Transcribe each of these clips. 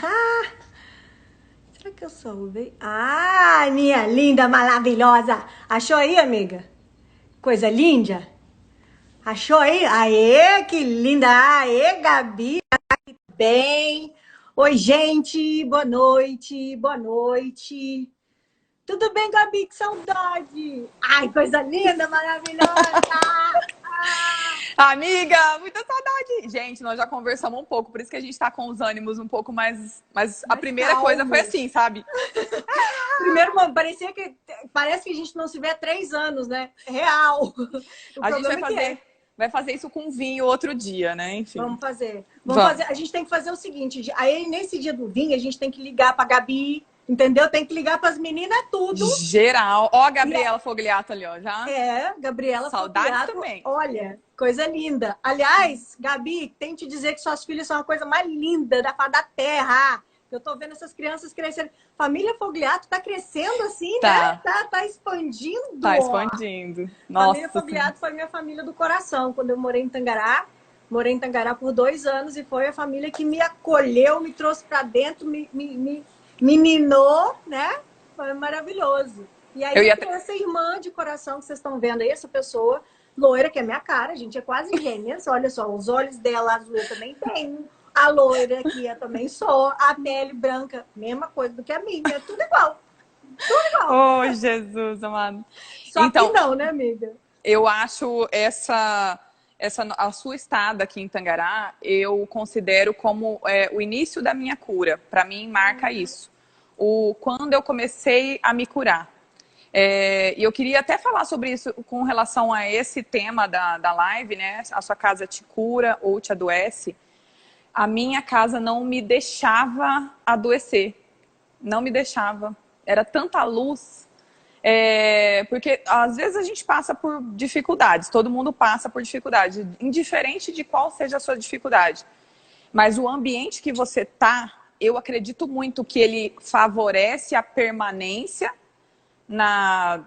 Ah, será que eu salvei? Ah, minha linda, maravilhosa. Achou aí, amiga? Coisa linda. Achou aí? Aê, que linda. Aê, Gabi. Bem. Oi, gente. Boa noite. Boa noite. Tudo bem, Gabi? Que saudade. Ai, coisa linda, maravilhosa. Ah, Amiga, muita saudade. Gente, nós já conversamos um pouco, por isso que a gente tá com os ânimos um pouco mais. Mas a mais primeira coisa foi calmos. assim, sabe? Primeiro, parece que a gente não se vê há 3 anos, né? Real. O A gente problema é que é. vai fazer isso com vinho outro dia, né? Enfim. Vamos fazer. Vamos Vamos. fazer. A gente tem que fazer o seguinte: aí nesse dia do vinho, a gente tem que ligar para Gabi, entendeu? Tem que ligar para as meninas tudo. Geral. Ó, a E a, Gabriela Fogliato ali, ó. Já. Gabriela Saudades Fogliato, também. olha, coisa linda. Aliás, Gabi, tem que te dizer que suas filhas são a coisa mais linda da face da terra. Eu tô vendo essas crianças crescendo. Família Fogliato tá crescendo assim, né? Tá. Tá expandindo. Tá expandindo. Família Nossa Senhora. Fogliato foi minha família do coração. Quando eu morei em Tangará, morei em Tangará por 2 anos e foi a família que me acolheu, me trouxe para dentro, me minou, né? Foi maravilhoso. E aí Eu eu ia. tenho essa irmã de coração que vocês estão vendo aí, essa pessoa loira, que é minha cara, a gente é quase gêmeas. Olha só, os olhos dela azul eu também tenho. A loira aqui eu também sou. A pele branca, mesma coisa do que a minha. Tudo igual, tudo igual. Oh, Jesus, amado. Só que Então, não, né, amiga? eu acho essa a sua estada aqui em Tangará, eu considero como o início da minha cura. Para mim, marca isso. Quando eu comecei a me curar. E eu queria até falar sobre isso com relação a esse tema da live, né? A sua casa te cura ou te adoece. A minha casa não me deixava adoecer. Não me deixava. Era tanta luz. Porque às vezes a gente passa por dificuldades, todo mundo passa por dificuldades, indiferente de qual seja a sua dificuldade. Mas o ambiente que você tá, eu acredito muito que ele favorece a permanência na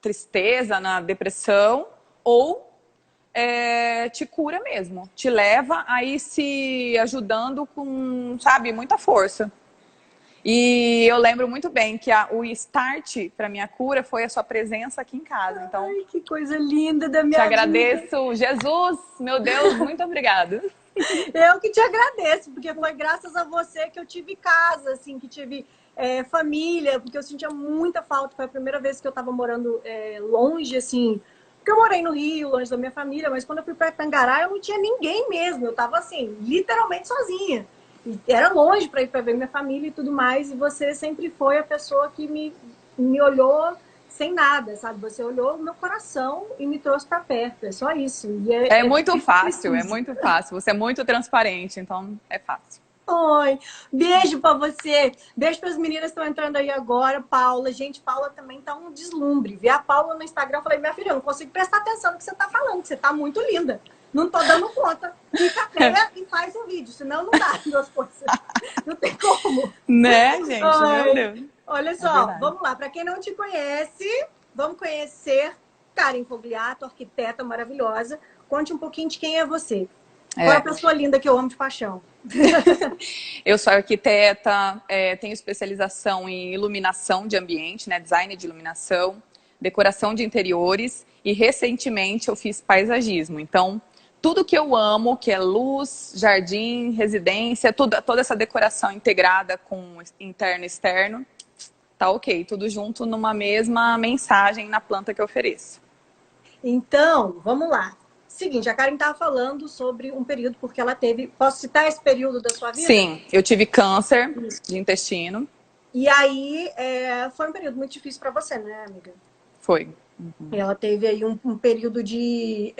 tristeza, na depressão, ou te cura mesmo, te leva a ir se ajudando com, sabe, muita força. E eu lembro muito bem que o start para minha cura foi a sua presença aqui em casa. Então, Ai, que coisa linda da te minha vida. agradeço, Jesus, meu Deus, muito obrigada. Eu que te agradeço, porque foi graças a você que eu tive casa, assim, que tive família, porque eu sentia muita falta. Foi a primeira vez que eu estava morando longe, assim. Porque eu morei no Rio, longe da minha família, mas quando eu fui para Tangará, eu não tinha ninguém mesmo. Eu estava, assim, literalmente sozinha. E era longe para ir para ver minha família e tudo mais. E você sempre foi a pessoa que me olhou sem nada, sabe? Você olhou o meu coração e me trouxe para perto. É só isso. E É é muito isso que fácil, é precisa. muito fácil. Você é muito transparente, então é fácil. Oi, beijo pra você. Beijo para as meninas que estão entrando aí agora. Paula, gente, Paula também tá um deslumbre. Vi a Paula no Instagram, eu falei, minha filha, eu não consigo prestar atenção no que você tá falando, que você tá muito linda. Não tô dando conta. Fica pé e faz um vídeo, senão não dá duas coisas. Não tem como. Né, gente? Meu Ai, Deus. olha É só, verdade. vamos lá. Para quem não te conhece, vamos conhecer Karen Fogliato, arquiteta maravilhosa. Conte um pouquinho de quem é você. Qual é a É. pessoa linda que eu amo de paixão? Eu sou arquiteta, tenho especialização em iluminação de ambiente, né, design de iluminação, decoração de interiores e recentemente eu fiz paisagismo. Então, tudo que eu amo, que é luz, jardim, residência, toda essa decoração integrada com interno e externo, tá ok. Tudo junto numa mesma mensagem na planta que eu ofereço. Então, vamos lá. Seguinte, a Karen estava falando sobre um período, porque ela teve. Posso citar esse período da sua vida? Sim, eu tive câncer de intestino. E aí, foi um período muito difícil para você, né, amiga? Foi. Ela teve aí um período de.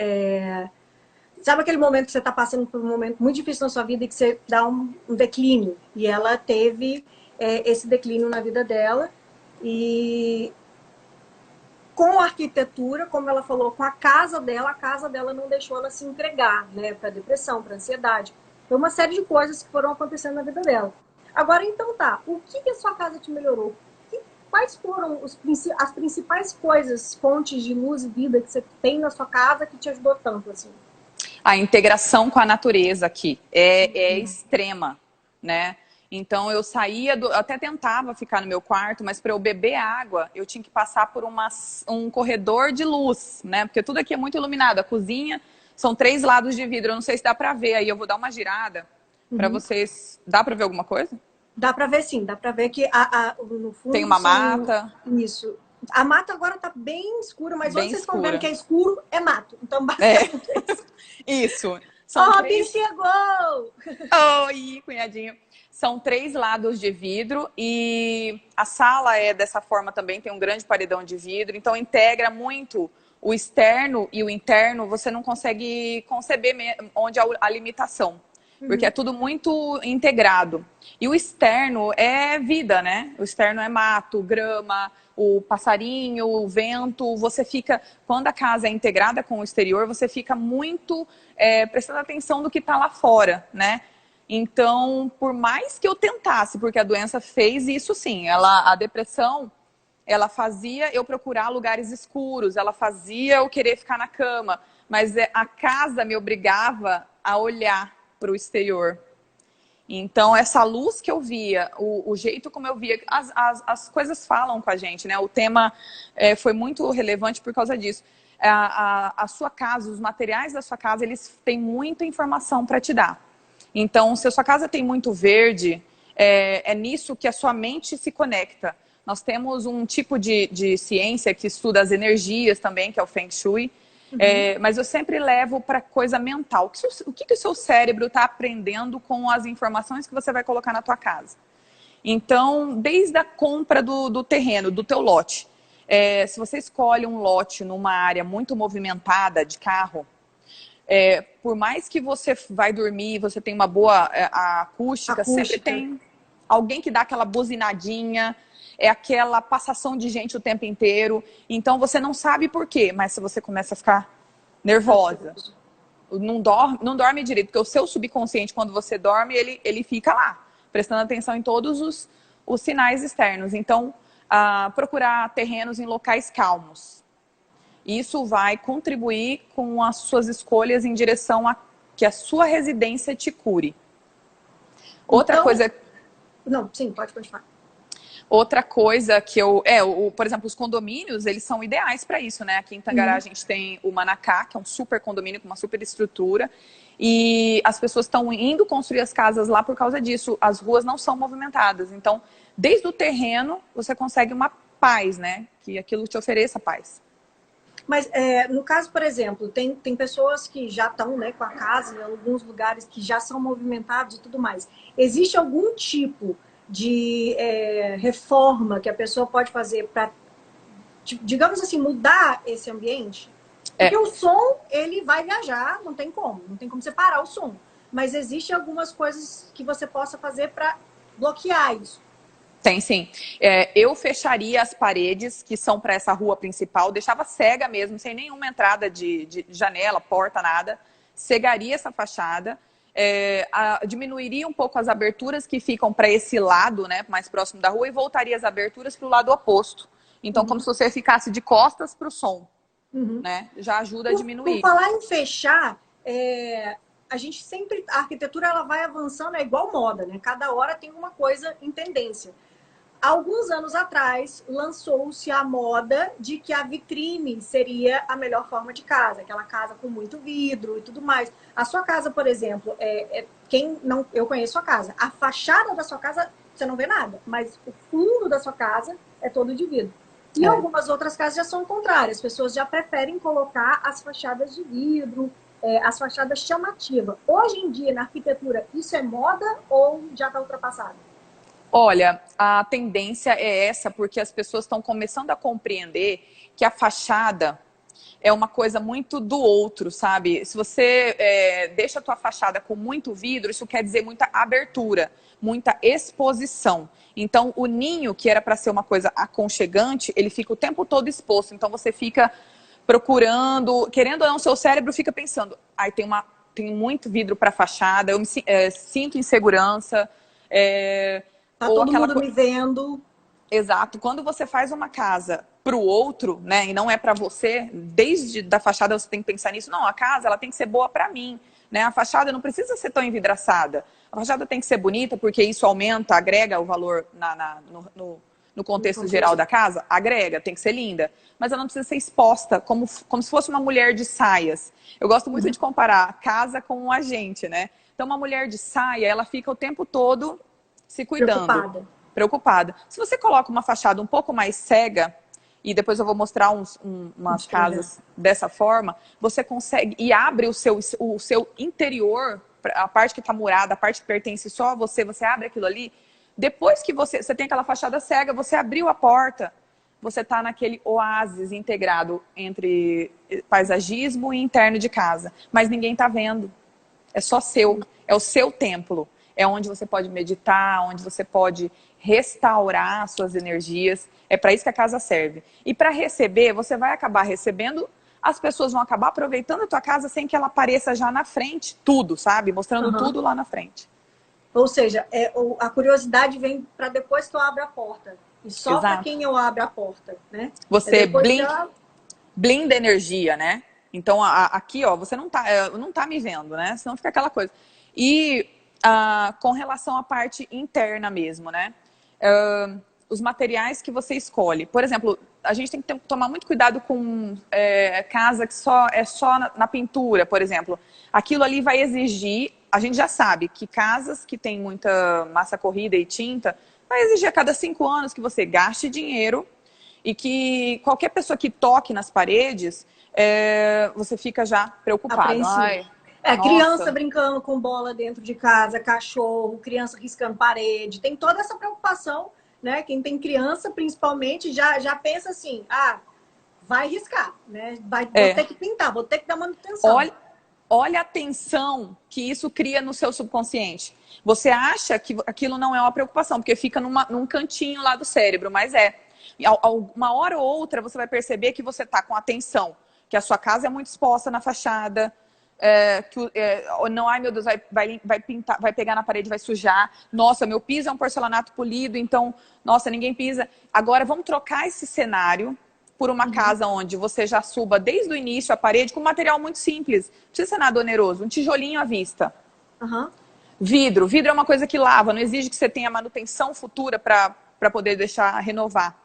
Sabe aquele momento que você está passando por um momento muito difícil na sua vida e que você dá um declínio? E ela teve esse declínio na vida dela. E com a arquitetura, como ela falou, com a casa dela não deixou ela se entregar, né, para depressão, para ansiedade. Foi uma série de coisas que foram acontecendo na vida dela. Agora, então tá, o que a sua casa te melhorou? Quais foram as principais coisas, fontes de luz e vida que você tem na sua casa que te ajudou tanto, assim? A integração com a natureza aqui é extrema, né? Então eu saía, eu até tentava ficar no meu quarto, mas para eu beber água, eu tinha que passar por um corredor de luz, né? Porque tudo aqui é muito iluminado. A cozinha são 3 lados de vidro. Eu não sei se dá para ver. Aí eu vou dar uma girada para vocês. Dá para ver alguma coisa? Dá para ver sim, dá para ver que no fundo tem uma mata. Isso. A mata agora tá bem escura, mas bem onde vocês escura. estão vendo que é escuro, é mato. Então, basicamente isso. São Robin chegou! Oi, cunhadinho. São 3 lados de vidro e a sala é dessa forma também, tem um grande paredão de vidro, então integra muito o externo e o interno, você não consegue conceber onde a limitação, porque é tudo muito integrado. E o externo é vida, né? O externo é mato, grama, o passarinho, o vento, você fica... Quando a casa é integrada com o exterior, você fica muito prestando atenção do que está lá fora, né? Então, por mais que eu tentasse, porque a doença fez isso sim, a depressão, ela fazia eu procurar lugares escuros, ela fazia eu querer ficar na cama, mas a casa me obrigava a olhar para o exterior. Então, essa luz que eu via, o jeito como eu via, as coisas falam com a gente, né? O tema foi muito relevante por causa disso. A sua casa, os materiais da sua casa, eles têm muita informação para te dar. Então, se a sua casa tem muito verde, é nisso que a sua mente se conecta. Nós temos um tipo de ciência que estuda as energias também, que é o Feng Shui. Mas eu sempre levo para coisa mental. O que o seu cérebro está aprendendo com as informações que você vai colocar na tua casa? Então, desde a compra do terreno, do teu lote. Se você escolhe um lote numa área muito movimentada de carro, por mais que você vai dormir, você tem uma boa acústica, sempre tem alguém que dá aquela buzinadinha, é aquela passação de gente o tempo inteiro. Então você não sabe por quê, mas se você começa a ficar nervosa, não dorme direito, porque o seu subconsciente, quando você dorme, ele fica lá, prestando atenção em todos os sinais externos. Então, procurar terrenos em locais calmos. Isso vai contribuir com as suas escolhas em direção a que a sua residência te cure. Outra coisa... Não, sim, pode continuar. Outra coisa que por exemplo, os condomínios, eles são ideais para isso, né? Aqui em Tangará a gente tem o Manacá, que é um super condomínio com uma super estrutura. E as pessoas estão indo construir as casas lá por causa disso. As ruas não são movimentadas. Então, desde o terreno, você consegue uma paz, né? Que aquilo te ofereça paz. Mas, no caso, por exemplo, tem pessoas que já estão, né, com a casa em alguns lugares que já são movimentados e tudo mais. Existe algum tipo de reforma que a pessoa pode fazer para, digamos assim, mudar esse ambiente? Porque o som, ele vai viajar, não tem como separar o som. Mas existem algumas coisas que você possa fazer para bloquear isso. Tem sim. Eu fecharia as paredes que são para essa rua principal, deixava cega mesmo, sem nenhuma entrada de janela, porta, nada. Cegaria essa fachada, diminuiria um pouco as aberturas que ficam para esse lado, né, mais próximo da rua, e voltaria as aberturas para o lado oposto. Então, como se você ficasse de costas para o som, né? Já ajuda a diminuir. Por falar em fechar, a gente sempre... A arquitetura, ela vai avançando, é igual moda, né? Cada hora tem uma coisa em tendência. Alguns anos atrás, lançou-se a moda de que a vitrine seria a melhor forma de casa. Aquela casa com muito vidro e tudo mais. A sua casa, por exemplo, eu conheço a casa. A fachada da sua casa, você não vê nada. Mas o fundo da sua casa é todo de vidro. E algumas outras casas já são contrárias. As pessoas já preferem colocar as fachadas de vidro, as fachadas chamativas. Hoje em dia, na arquitetura, isso é moda ou já está ultrapassado? Olha, a tendência é essa, porque as pessoas estão começando a compreender que a fachada é uma coisa muito do outro, sabe? Se você deixa a tua fachada com muito vidro, isso quer dizer muita abertura, muita exposição. Então, o ninho, que era para ser uma coisa aconchegante, ele fica o tempo todo exposto. Então, você fica procurando, querendo ou não, seu cérebro fica pensando, tem muito vidro para fachada, eu me sinto insegurança, tá todo mundo me vendo. Exato. Quando você faz uma casa para o outro, né, e não é para você, desde da fachada você tem que pensar nisso. Não, a casa ela tem que ser boa para mim. né? A fachada não precisa ser tão envidraçada. A fachada tem que ser bonita, porque isso aumenta, agrega o valor no contexto geral da casa. Agrega, tem que ser linda. Mas ela não precisa ser exposta, como se fosse uma mulher de saias. Eu gosto muito de comparar a casa com um agente, né? Então, uma mulher de saia, ela fica o tempo todo se cuidando. Preocupada. Se você coloca uma fachada um pouco mais cega, e depois eu vou mostrar umas casas dessa forma, você consegue, e abre o seu interior, a parte que está murada, a parte que pertence só a você, você abre aquilo ali, depois que você tem aquela fachada cega, você abriu a porta, você está naquele oásis integrado entre paisagismo e interno de casa, mas ninguém está vendo, é só seu, é o seu templo, é onde você pode meditar, onde você pode restaurar suas energias. É para isso que a casa serve. E para receber, você vai acabar recebendo, as pessoas vão acabar aproveitando a tua casa sem que ela apareça já na frente, tudo, sabe? Mostrando tudo lá na frente. Ou seja, a curiosidade vem para depois que eu abro a porta. E só para quem eu abro a porta, né? Você blinda energia, né? Então, aqui, ó, você não tá me vendo, né? Senão fica aquela coisa. E com relação à parte interna mesmo, né? Os materiais que você escolhe. Por exemplo, a gente tem que tomar muito cuidado com casa que é só na pintura, por exemplo. Aquilo ali vai exigir, a gente já sabe que casas que tem muita massa corrida e tinta, vai exigir a cada 5 anos que você gaste dinheiro e que qualquer pessoa que toque nas paredes, você fica já preocupado. Criança brincando com bola dentro de casa, cachorro, criança riscando parede, tem toda essa preocupação, né? Quem tem criança, principalmente, já pensa assim, vai riscar, né? Vou ter que pintar, vou ter que dar manutenção. Olha a tensão que isso cria no seu subconsciente. Você acha que aquilo não é uma preocupação, porque fica num cantinho lá do cérebro, mas uma hora ou outra você vai perceber que você está com atenção, que a sua casa é muito exposta na fachada, ai meu Deus, vai pintar, vai pegar na parede, vai sujar. Nossa, meu piso é um porcelanato polido, então, nossa, ninguém pisa. Agora vamos trocar esse cenário por uma casa onde você já suba desde o início a parede com material muito simples. Não precisa ser nada oneroso, um tijolinho à vista. Vidro é uma coisa que lava, não exige que você tenha manutenção futura para poder deixar renovar.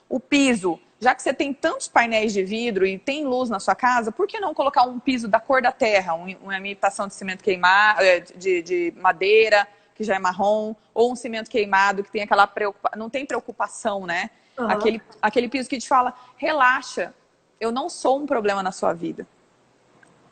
O piso, já que você tem tantos painéis de vidro e tem luz na sua casa, por que não colocar um piso da cor da terra, uma imitação de cimento queimado, de madeira, que já é marrom, ou um cimento queimado que tem aquela não tem preocupação, né? Aquele piso que te fala, relaxa, eu não sou um problema na sua vida.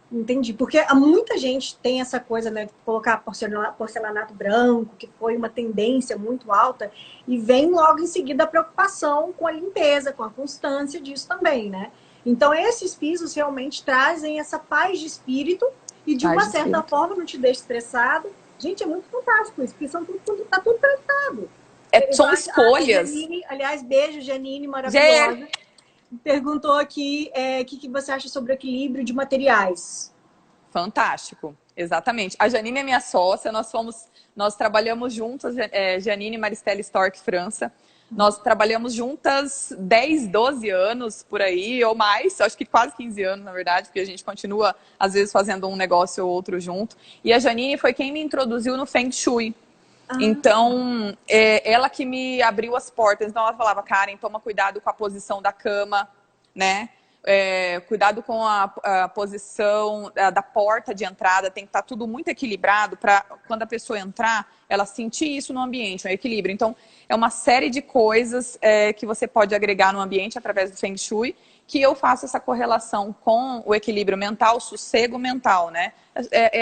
Entendi, porque muita gente tem essa coisa, né, de colocar porcelanato branco, que foi uma tendência muito alta, e vem logo em seguida a preocupação com a limpeza, com a constância disso também, né? Então, esses pisos realmente trazem essa paz de espírito e, de uma certa forma, não te deixa estressado. Gente, é muito fantástico isso, porque tá tudo tratado. São escolhas. Aliás, beijo, Janine, maravilhosa. Perguntou aqui o que você acha sobre o equilíbrio de materiais. Fantástico, exatamente. A Janine é minha sócia, nós trabalhamos juntas, Janine e Maristela Stork, França. Nós trabalhamos juntas 10, 12 anos por aí, ou mais, acho que quase 15 anos, na verdade, porque a gente continua, às vezes, fazendo um negócio ou outro junto. E a Janine foi quem me introduziu no Feng Shui. Então, ela que me abriu as portas. Então, ela falava, Karen, toma cuidado com a posição da cama, né? Cuidado com a posição da porta de entrada. Tem que estar tudo muito equilibrado para, quando a pessoa entrar, ela sentir isso no ambiente, um equilíbrio. Então, é uma série de coisas que você pode agregar no ambiente através do Feng Shui, que eu faço essa correlação com o equilíbrio mental, o sossego mental, né?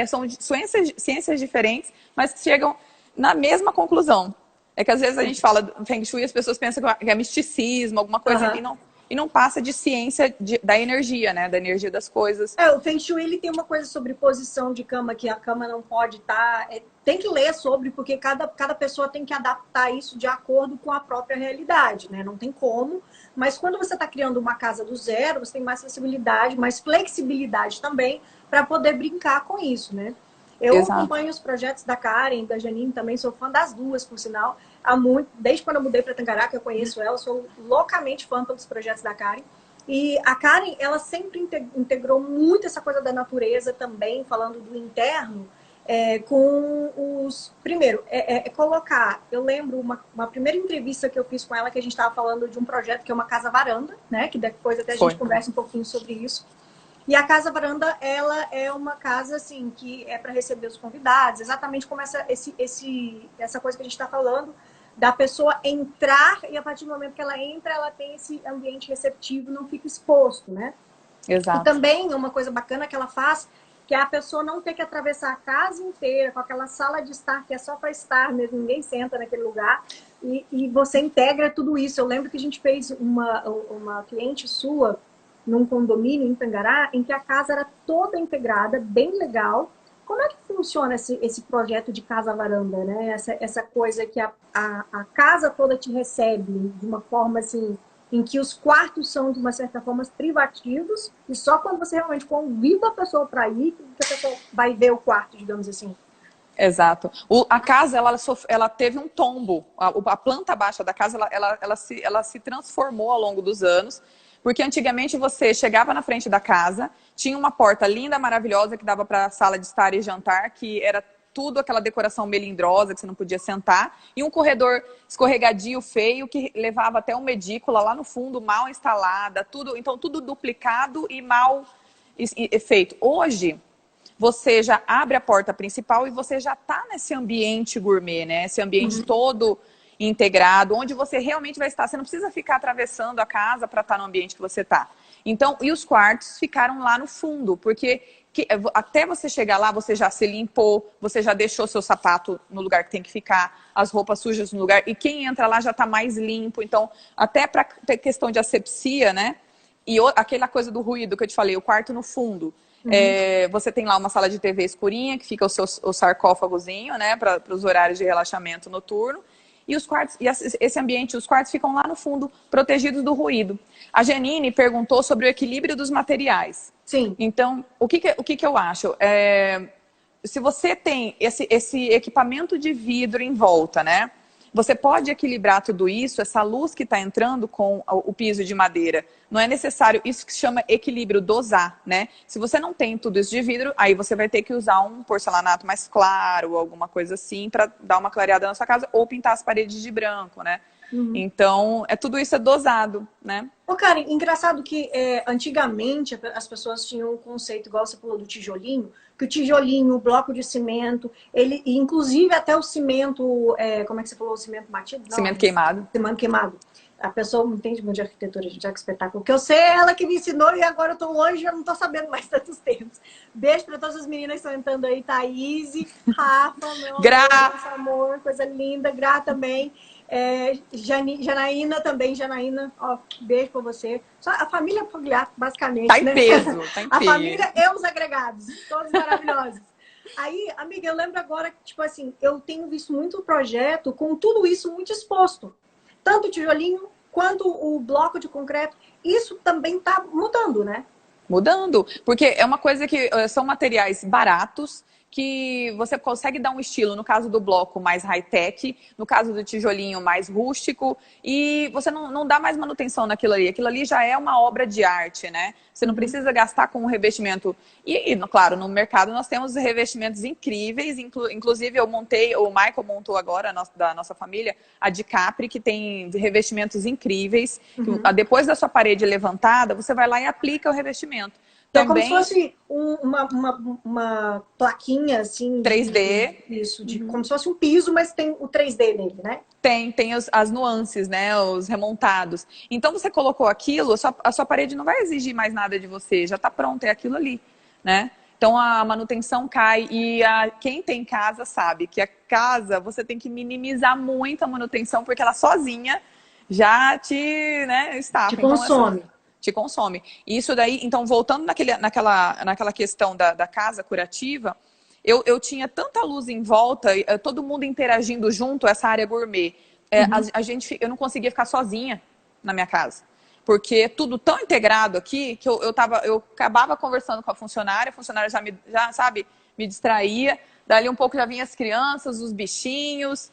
São ciências diferentes, mas que chegam na mesma conclusão. É que às vezes a gente fala do Feng Shui e as pessoas pensam que é misticismo, alguma coisa, e não passa de ciência da energia, né? Da energia das coisas. O Feng Shui, ele tem uma coisa sobre posição de cama, que a cama não pode estar... tem que ler sobre, porque cada pessoa tem que adaptar isso de acordo com a própria realidade, né? Não tem como. Mas quando você está criando uma casa do zero, você tem mais sensibilidade, mais flexibilidade também, para poder brincar com isso, né? Eu acompanho os projetos da Karen, da Janine, também sou fã das duas, por sinal. Desde quando eu mudei para Tangará, que eu conheço ela, sou loucamente fã dos projetos da Karen. E a Karen, ela sempre integrou muito essa coisa da natureza também, falando do interno, com os... Primeiro, colocar... Eu lembro uma primeira entrevista que eu fiz com ela, que a gente estava falando de um projeto que é uma casa-varanda, né? Que depois até a gente conversa um pouquinho sobre isso. E a casa-varanda, ela é uma casa, assim, que é para receber os convidados, exatamente como essa coisa que a gente está falando, da pessoa entrar e a partir do momento que ela entra, ela tem esse ambiente receptivo, não fica exposto, né? Exato. E também uma coisa bacana que ela faz, que é a pessoa não ter que atravessar a casa inteira com aquela sala de estar que é só para estar mesmo, ninguém senta naquele lugar, e você integra tudo isso. Eu lembro que a gente fez uma cliente sua num condomínio em Tangará, em que a casa era toda integrada, bem legal. Como é que funciona esse projeto de casa-varanda, né? Essa coisa que a casa toda te recebe de uma forma assim, em que os quartos são, de uma certa forma, privativos, e só quando você realmente convida a pessoa para ir, que a pessoa vai ver o quarto, digamos assim. Exato. A casa, ela teve um tombo. A planta baixa da casa, ela se transformou ao longo dos anos. Porque antigamente você chegava na frente da casa, tinha uma porta linda, maravilhosa, que dava para a sala de estar e jantar, que era tudo aquela decoração melindrosa, que você não podia sentar, e um corredor escorregadio, feio, que levava até uma edícula lá no fundo, mal instalada, tudo, então tudo duplicado e mal feito. Hoje, você já abre a porta principal e você já está nesse ambiente gourmet, né? Esse ambiente todo integrado, onde você realmente vai estar. Você não precisa ficar atravessando a casa para estar no ambiente que você está. Então, e os quartos ficaram lá no fundo, porque até você chegar lá, você já se limpou, você já deixou seu sapato no lugar que tem que ficar, as roupas sujas no lugar, e quem entra lá já está mais limpo. Então, até para ter questão de asepsia, né? E aquela coisa do ruído que eu te falei, o quarto no fundo. Você tem lá uma sala de TV escurinha, que fica o sarcófagozinho, né? Para os horários de relaxamento noturno. E os quartos, esse ambiente, os quartos ficam lá no fundo, protegidos do ruído. A Janine perguntou sobre o equilíbrio dos materiais. Sim. Então, o que eu acho? Se você tem esse equipamento de vidro em volta, né? Você pode equilibrar tudo isso, essa luz que está entrando com o piso de madeira. Não é necessário, isso que se chama equilíbrio, dosar, né? Se você não tem tudo isso de vidro, aí você vai ter que usar um porcelanato mais claro, alguma coisa assim, para dar uma clareada na sua casa, ou pintar as paredes de branco, né? Então, tudo isso é dosado, né? Ô, Karen, engraçado que antigamente as pessoas tinham um conceito, igual você falou, do tijolinho, que o tijolinho, o bloco de cimento, ele, inclusive até o cimento, como é que você falou, o cimento batido? Não, Cimento queimado. Cimento queimado. A pessoa não entende muito de arquitetura, gente, olha que espetáculo. O que eu sei é ela que me ensinou e agora eu tô longe e eu não tô sabendo mais tantos termos. Beijo para todas as meninas que estão entrando aí, Thaís, Rafa, meu amor, coisa linda, Gra também. Janaína também, Janaína, ó, beijo pra você. Só a família familiar, basicamente, tá em né? peso, tá em A peso. família e os agregados, todos maravilhosos. Aí, amiga, eu lembro agora que, tipo assim, eu tenho visto muito projeto com tudo isso muito exposto. Tanto o tijolinho quanto o bloco de concreto. Isso também tá mudando, né? Mudando, porque é uma coisa que são materiais baratos, que você consegue dar um estilo, no caso do bloco mais high-tech, no caso do tijolinho mais rústico, e você não dá mais manutenção naquilo ali. Aquilo ali já é uma obra de arte, né? Você não precisa gastar com um revestimento. E, claro, no mercado nós temos revestimentos incríveis, inclusive o Michael montou agora, da nossa família, a de Capri, que tem revestimentos incríveis. Que, depois da sua parede levantada, você vai lá e aplica o revestimento. Também... É como se fosse uma plaquinha, assim... 3D. Como se fosse um piso, mas tem o 3D nele, né? Tem as nuances, né? Os remontados. Então, você colocou aquilo, a sua parede não vai exigir mais nada de você. Já está pronto, é aquilo ali, né? Então, a manutenção cai. E quem tem casa sabe que a casa, você tem que minimizar muito a manutenção, porque ela sozinha já estafa. Te consome. Então, te consome. E isso daí, então, voltando naquela questão da casa curativa, eu tinha tanta luz em volta, todo mundo interagindo junto, essa área gourmet. Eu não conseguia ficar sozinha na minha casa. Porque tudo tão integrado aqui, que eu acabava conversando com a funcionária já sabe, me distraía. Dali um pouco já vinham as crianças, os bichinhos.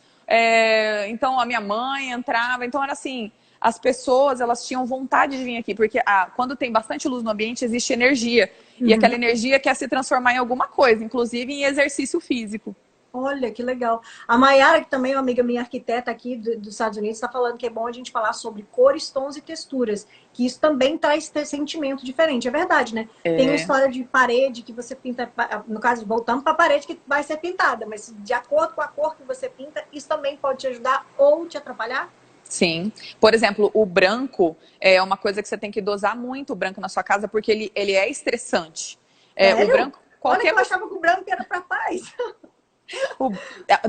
Então, a minha mãe entrava. Então, era assim... as pessoas, elas tinham vontade de vir aqui, porque quando tem bastante luz no ambiente, existe energia. E aquela energia quer se transformar em alguma coisa, inclusive em exercício físico. Olha, que legal. A Mayara, que também é uma amiga minha arquiteta aqui dos Estados Unidos, está falando que é bom a gente falar sobre cores, tons e texturas, que isso também traz sentimento diferente. É verdade, né? Tem uma história de parede que você pinta, no caso, voltando para a parede que vai ser pintada, mas de acordo com a cor que você pinta, isso também pode te ajudar ou te atrapalhar? Sim. Por exemplo, o branco é uma coisa que você tem que dosar muito o branco na sua casa, porque ele é estressante. Sério? O branco, Olha que eu achava que o branco era para paz.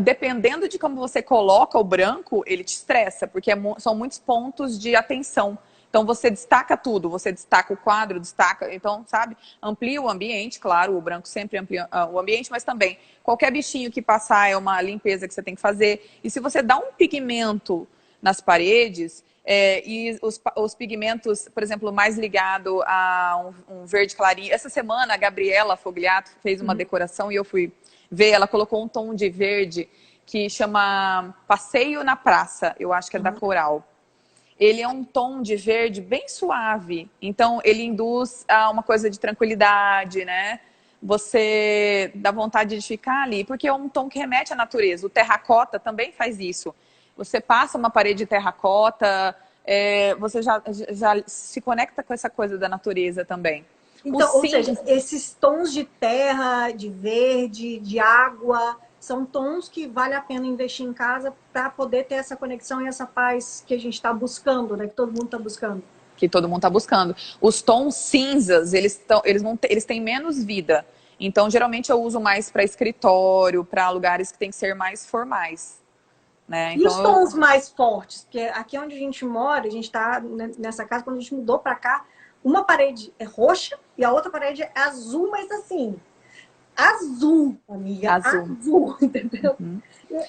Dependendo de como você coloca o branco, ele te estressa, porque são muitos pontos de atenção. Então você destaca tudo, você destaca o quadro, destaca, então, sabe, amplia o ambiente, claro, o branco sempre amplia o ambiente, mas também qualquer bichinho que passar é uma limpeza que você tem que fazer. E se você dá um pigmento nas paredes, e os pigmentos, por exemplo, mais ligado a um verde clarinho. Essa semana a Gabriela Fogliato fez uma decoração e eu fui ver, ela colocou um tom de verde que chama Passeio na Praça, eu acho que é da Coral. Ele é um tom de verde bem suave, então ele induz a uma coisa de tranquilidade, né? Você dá vontade de ficar ali, porque é um tom que remete à natureza. O terracota também faz isso. Você passa uma parede de terracota, você já se conecta com essa coisa da natureza também. Então, ou seja, esses tons de terra, de verde, de água, são tons que vale a pena investir em casa para poder ter essa conexão e essa paz que a gente está buscando, né? Que todo mundo está buscando. Que todo mundo está buscando. Os tons cinzas, eles têm menos vida. Então, geralmente eu uso mais para escritório, para lugares que tem que ser mais formais. Né? Então, e os tons mais fortes? Porque aqui onde a gente mora, a gente está nessa casa, quando a gente mudou para cá, uma parede é roxa e a outra parede é azul, mas assim, azul, amiga, azul, entendeu?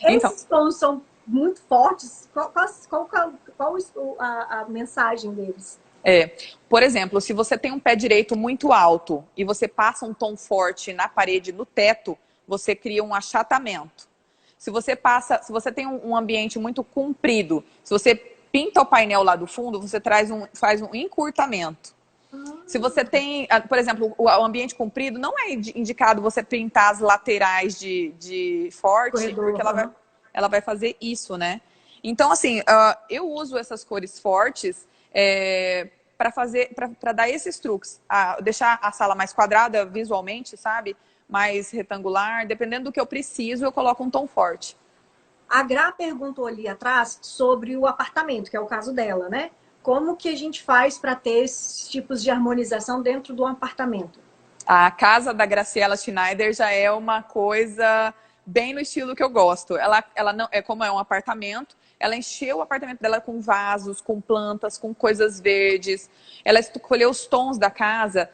Esses tons são muito fortes. Qual a mensagem deles? Por exemplo, se você tem um pé direito muito alto e você passa um tom forte na parede, no teto, você cria um achatamento. Se você tem um ambiente muito comprido, se você pinta o painel lá do fundo, você faz um encurtamento. Se você tem, por exemplo, o ambiente comprido, não é indicado você pintar as laterais de forte, corredor, porque ela vai fazer isso, né? Então, assim, eu uso essas cores fortes para dar esses truques. Deixar a sala mais quadrada visualmente, sabe? Mais retangular. Dependendo do que eu preciso, eu coloco um tom forte. A Gra perguntou ali atrás sobre o apartamento, que é o caso dela, né? Como que a gente faz para ter esses tipos de harmonização dentro do apartamento? A casa da Graciela Schneider já é uma coisa bem no estilo que eu gosto. Ela não como é um apartamento, ela encheu o apartamento dela com vasos, com plantas, com coisas verdes. Ela escolheu os tons da casa,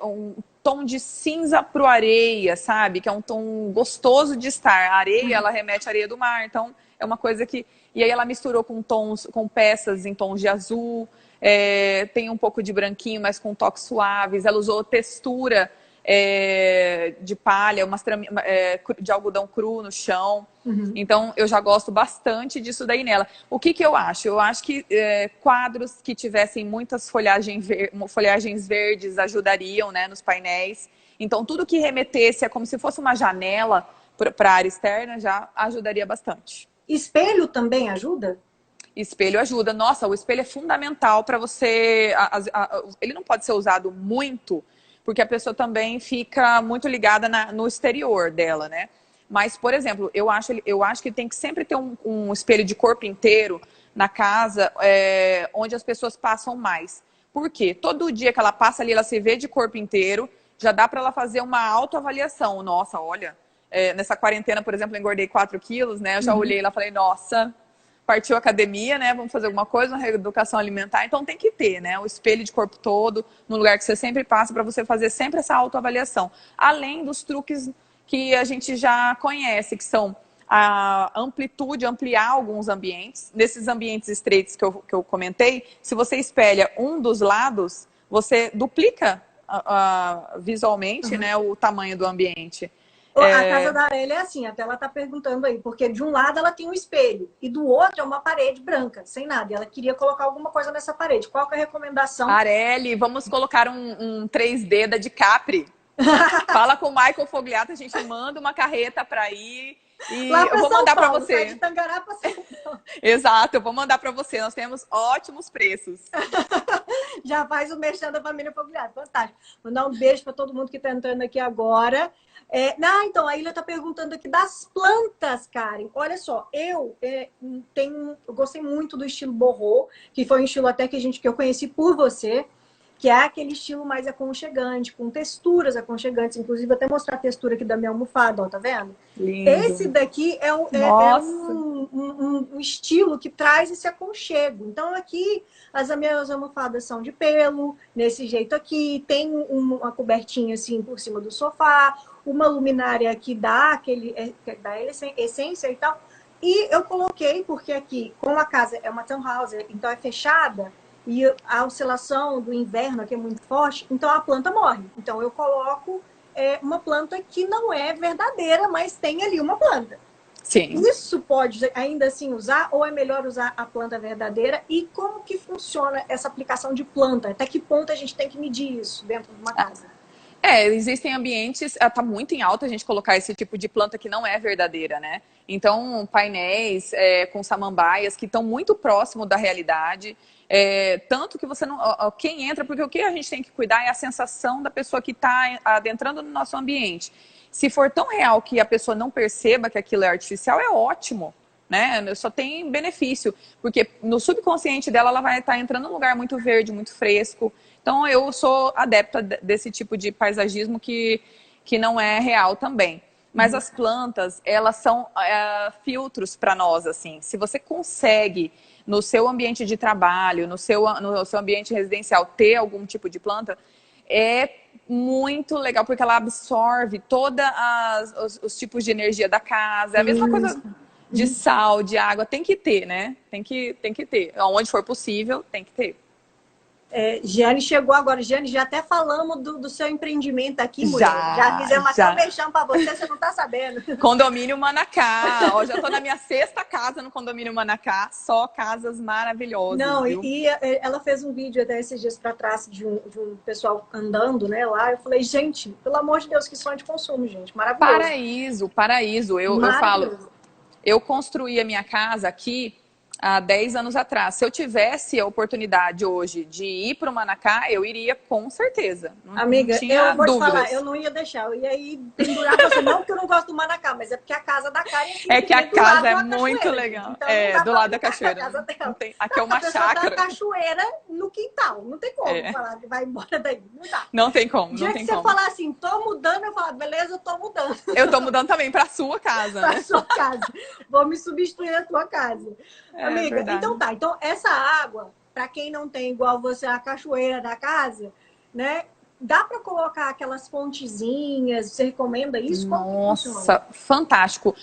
um tom de cinza pro areia, sabe? Que é um tom gostoso de estar. A areia, ela remete à areia do mar, então é uma coisa que... E aí ela misturou com peças em tons de azul, tem um pouco de branquinho, mas com toques suaves. Ela usou textura de palha, de algodão cru no chão. Então, eu já gosto bastante disso daí nela. O que eu acho? Eu acho que quadros que tivessem muitas folhagens verdes ajudariam, né, nos painéis. Então, tudo que remetesse como se fosse uma janela para a área externa já ajudaria bastante. Espelho também ajuda? Espelho ajuda. Nossa, o espelho é fundamental para você... Ele não pode ser usado muito, porque a pessoa também fica muito ligada no exterior dela, né? Mas, por exemplo, eu acho que tem que sempre ter um espelho de corpo inteiro na casa, onde as pessoas passam mais. Por quê? Todo dia que ela passa ali, ela se vê de corpo inteiro, já dá para ela fazer uma autoavaliação. Nossa, olha, nessa quarentena, por exemplo, eu engordei 4 quilos, né? Eu já olhei lá e falei, nossa, partiu a academia, né? Vamos fazer alguma coisa, uma reeducação alimentar. Então tem que ter, né? O espelho de corpo todo, no lugar que você sempre passa, para você fazer sempre essa autoavaliação. Além dos truques que a gente já conhece, que são a amplitude, ampliar alguns ambientes. Nesses ambientes estreitos que eu comentei, se você espelha um dos lados, você duplica visualmente, né, o tamanho do ambiente. A casa da Aurélia é assim, até ela tá perguntando aí, porque de um lado ela tem um espelho e do outro é uma parede branca, sem nada. E ela queria colocar alguma coisa nessa parede. Qual que é a recomendação? Areli, vamos colocar um 3D da DiCapri. Fala com o Michael Fogliato, a gente manda uma carreta para ir e Lá eu vou mandar para você. Sai de Tangará para São Paulo. Exato, eu vou mandar para você. Nós temos ótimos preços. Já faz o merchan da família Fogliato, fantástico. Mandar um beijo para todo mundo que está entrando aqui agora. Então, a Ilha está perguntando aqui das plantas, Karen. Olha só, eu gostei muito do estilo Borro, que foi um estilo até que eu conheci por você, que é aquele estilo mais aconchegante, com texturas aconchegantes. Inclusive, vou até mostrar a textura aqui da minha almofada, ó, tá vendo? Lindo. Esse daqui é um estilo que traz esse aconchego. Então, aqui, as minhas almofadas são de pelo, nesse jeito aqui. Tem uma cobertinha, assim, por cima do sofá. Uma luminária que dá essência e tal. E eu coloquei, porque aqui, como a casa é uma townhouse, então é fechada, e a oscilação do inverno aqui é muito forte, então a planta morre. Então eu coloco uma planta que não é verdadeira, mas tem ali uma planta. Sim. Isso pode ainda assim usar, ou é melhor usar a planta verdadeira? E como que funciona essa aplicação de planta? Até que ponto a gente tem que medir isso dentro de uma casa? Existem ambientes, tá muito em alta a gente colocar esse tipo de planta que não é verdadeira, né? Então, painéis com samambaias que estão muito próximo da realidade, tanto que você não... Quem entra, porque o que a gente tem que cuidar é a sensação da pessoa que está adentrando no nosso ambiente. Se for tão real que a pessoa não perceba que aquilo é artificial, é ótimo, né? Só tem benefício, porque no subconsciente dela ela vai estar entrando num lugar muito verde, muito fresco. Então, eu sou adepta desse tipo de paisagismo que não é real também. Mas as plantas, elas são filtros para nós, assim. Se você consegue, no seu ambiente de trabalho, no seu ambiente residencial, ter algum tipo de planta, é muito legal, porque ela absorve todos os tipos de energia da casa. É a mesma coisa de sal, de água. Tem que ter, né? Tem que ter. Onde for possível, tem que ter. Giane chegou agora. Giane, já até falamos do seu empreendimento aqui, mulher. Já fizemos até um beijão pra você não tá sabendo. Condomínio Manacá. Ó, já tô na minha 6ª casa no Condomínio Manacá. Só casas maravilhosas. Não, viu? e ela fez um vídeo até esses dias pra trás de um pessoal andando, né, lá. Eu falei, gente, pelo amor de Deus, que sonho de consumo, gente. Maravilhoso. Paraíso. Eu falo, eu construí a minha casa aqui há 10 anos atrás. Se eu tivesse a oportunidade hoje de ir para o Manacá, eu iria com certeza. Amiga, não tinha eu vou dúvidas. te falar, eu não ia deixar. Eu ia ir pendurar você. Não porque eu não gosto do Manacá, mas é porque a casa da Karen é que a casa é muito legal. Então, do lado da cachoeira. Aqui é uma chácara. A cachoeira no quintal. Não tem como falar que vai embora daí. Não dá. Não tem como. O dia que você falar assim, tô mudando, eu falo, beleza, eu tô mudando. Eu tô mudando também para sua casa, né? Para sua casa. Vou me substituir na tua casa. Amiga, verdade. então tá. Então, essa água, para quem não tem igual você a cachoeira da casa, né? Dá para colocar aquelas fontezinhas? Você recomenda isso? Nossa, fantástico.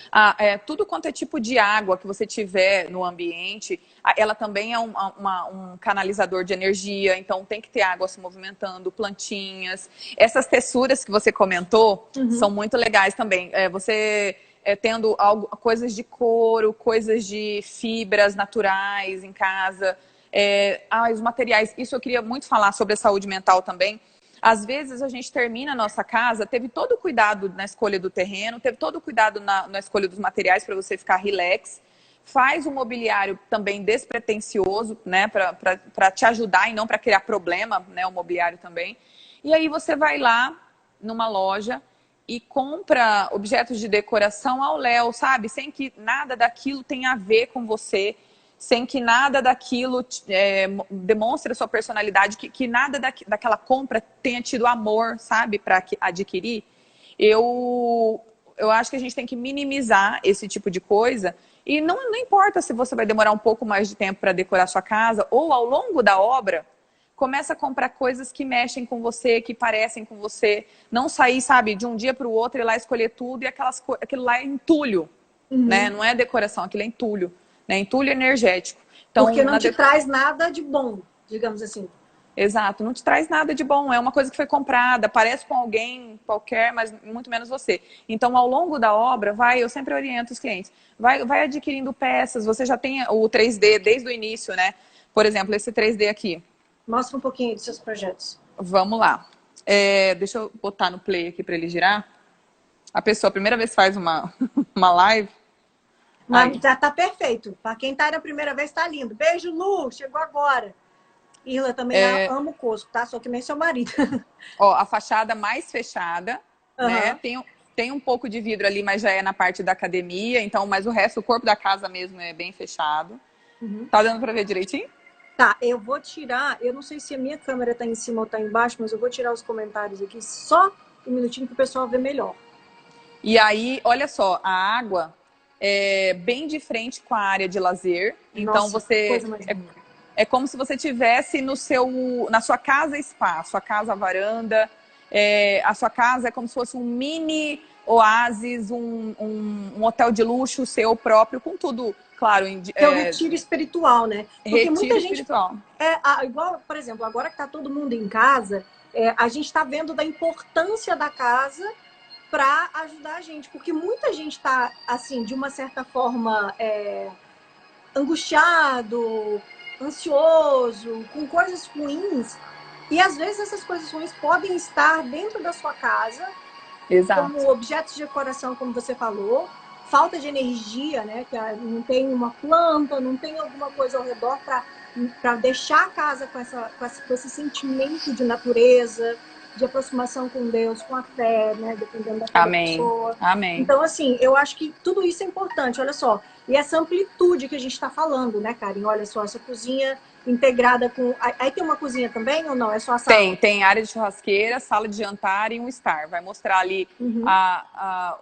Tudo quanto é tipo de água que você tiver no ambiente, ela também é um canalizador de energia, então tem que ter água se movimentando, plantinhas. Essas texturas que você comentou são muito legais também. Você tendo coisas de couro, coisas de fibras naturais em casa. Os materiais, isso eu queria muito falar sobre a saúde mental também. Às vezes a gente termina a nossa casa, teve todo o cuidado na escolha do terreno, teve todo o cuidado na escolha dos materiais para você ficar relax, faz um mobiliário também despretensioso, né, para te ajudar e não para criar problema, né, o mobiliário também. E aí você vai lá numa loja e compra objetos de decoração ao léu, sabe? Sem que nada daquilo tenha a ver com você, sem que nada daquilo demonstre a sua personalidade, que nada daquela compra tenha tido amor, sabe, para adquirir. Eu acho que a gente tem que minimizar esse tipo de coisa e não importa se você vai demorar um pouco mais de tempo para decorar sua casa ou ao longo da obra, começa a comprar coisas que mexem com você, que parecem com você, não sair, sabe, de um dia para o outro e ir lá escolher tudo e aquilo lá é entulho, né? Não é decoração, aquilo é entulho. Né, entulho energético. Então, porque não te traz nada de bom, digamos assim. Exato, não te traz nada de bom, é uma coisa que foi comprada, parece com alguém qualquer, mas muito menos você. Então, ao longo da obra, eu sempre oriento os clientes, vai adquirindo peças, você já tem o 3D desde o início, né? Por exemplo, esse 3D aqui. Mostra um pouquinho dos seus projetos. Vamos lá. Deixa eu botar no play aqui para ele girar. A pessoa, a primeira vez faz uma live. Mas já tá perfeito. Para quem tá aí na primeira vez, tá lindo. Beijo, Lu, chegou agora. Irla também ama o Cosco, tá? Só que nem seu marido. Ó, a fachada mais fechada, né? Uhum. Tem um pouco de vidro ali, mas já é na parte da academia. Então, mas o resto, o corpo da casa mesmo é bem fechado. Uhum. Tá dando pra ver direitinho? Tá, eu vou tirar... Eu não sei se a minha câmera tá em cima ou tá embaixo, mas eu vou tirar os comentários aqui só um minutinho pro pessoal ver melhor. E aí, olha só, a água é bem de frente com a área de lazer. Então, Nossa, coisa mais linda. É como se você tivesse na sua casa spa, sua casa varanda. A sua casa é como se fosse um mini oásis, um hotel de luxo seu próprio, com tudo, claro. É o retiro espiritual, né? Porque retiro muita espiritual. gente... igual, por exemplo, agora que tá todo mundo em casa, a gente está vendo da importância da casa para ajudar a gente. Porque muita gente está, assim, de uma certa forma, angustiado, ansioso, com coisas ruins. E às vezes essas coisas ruins podem estar dentro da sua casa, exato, como objetos de decoração, como você falou, falta de energia, né? Que não tem uma planta, não tem alguma coisa ao redor para deixar a casa com esse sentimento de natureza, de aproximação com Deus, com a fé, né? Dependendo da pessoa. Amém. Então, assim, eu acho que tudo isso é importante, olha só. E essa amplitude que a gente está falando, né, Karen? Olha só, essa cozinha integrada com... Aí tem uma cozinha também ou não? É só a sala? Tem área de churrasqueira, sala de jantar e um estar. Vai mostrar ali,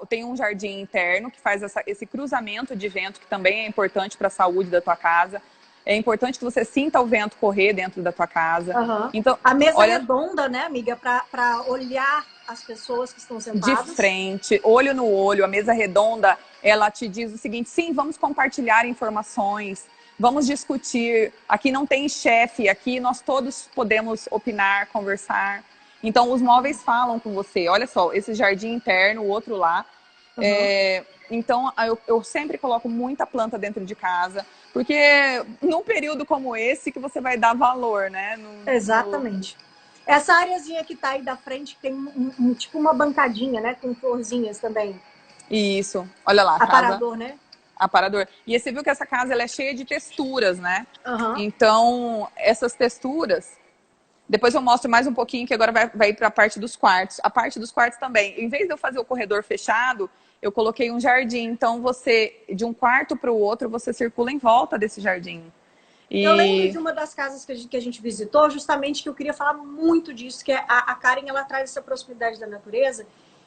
tem um jardim interno que faz esse cruzamento de vento, que também é importante para a saúde da tua casa. É importante que você sinta o vento correr dentro da tua casa. Então, a mesa redonda, né, amiga? Para olhar as pessoas que estão sentadas. De frente, olho no olho. A mesa redonda, ela te diz o seguinte: sim, vamos compartilhar informações, vamos discutir. Aqui não tem chefe, aqui nós todos podemos opinar, conversar. Então, os móveis falam com você. Olha só, esse jardim interno, o outro lá. Então, eu sempre coloco muita planta dentro de casa, porque num período como esse que você vai dar valor, né? Exatamente. Essa areazinha que tá aí da frente tem tipo uma bancadinha, né? Com florzinhas também. Isso. Olha lá. Aparador, né? Aparador. E você viu que essa casa ela é cheia de texturas, né? Então, essas texturas... Depois eu mostro mais um pouquinho, que agora vai para a parte dos quartos. A parte dos quartos também. Em vez de eu fazer o corredor fechado, eu coloquei um jardim. Então, de um quarto para o outro, você circula em volta desse jardim. Eu lembro de uma das casas que a gente visitou, justamente que eu queria falar muito disso, que a Karen, ela traz essa proximidade da natureza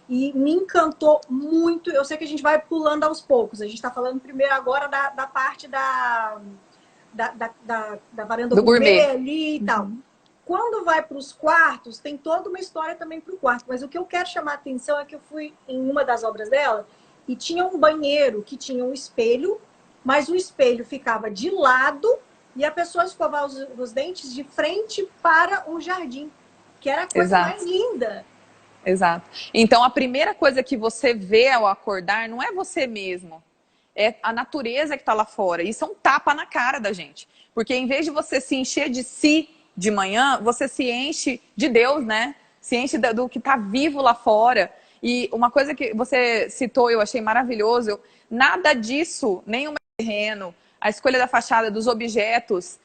e me encantou muito. Eu sei que a gente vai pulando aos poucos. A gente está falando primeiro agora da parte da varanda do gourmet ali e tal. Quando vai para os quartos, tem toda uma história também para o quarto. Mas o que eu quero chamar a atenção é que eu fui em uma das obras dela e tinha um banheiro que tinha um espelho, mas o espelho ficava de lado e a pessoa escovava os dentes de frente para o jardim, que era a coisa mais linda. Exato. Então, a primeira coisa que você vê ao acordar não é você mesmo, é a natureza que está lá fora. Isso é um tapa na cara da gente. Porque em vez de você se encher de si de manhã, você se enche de Deus, né? Se enche do que está vivo lá fora. E uma coisa que você citou, eu achei maravilhoso, nada disso, nem o terreno, a escolha da fachada, dos objetos,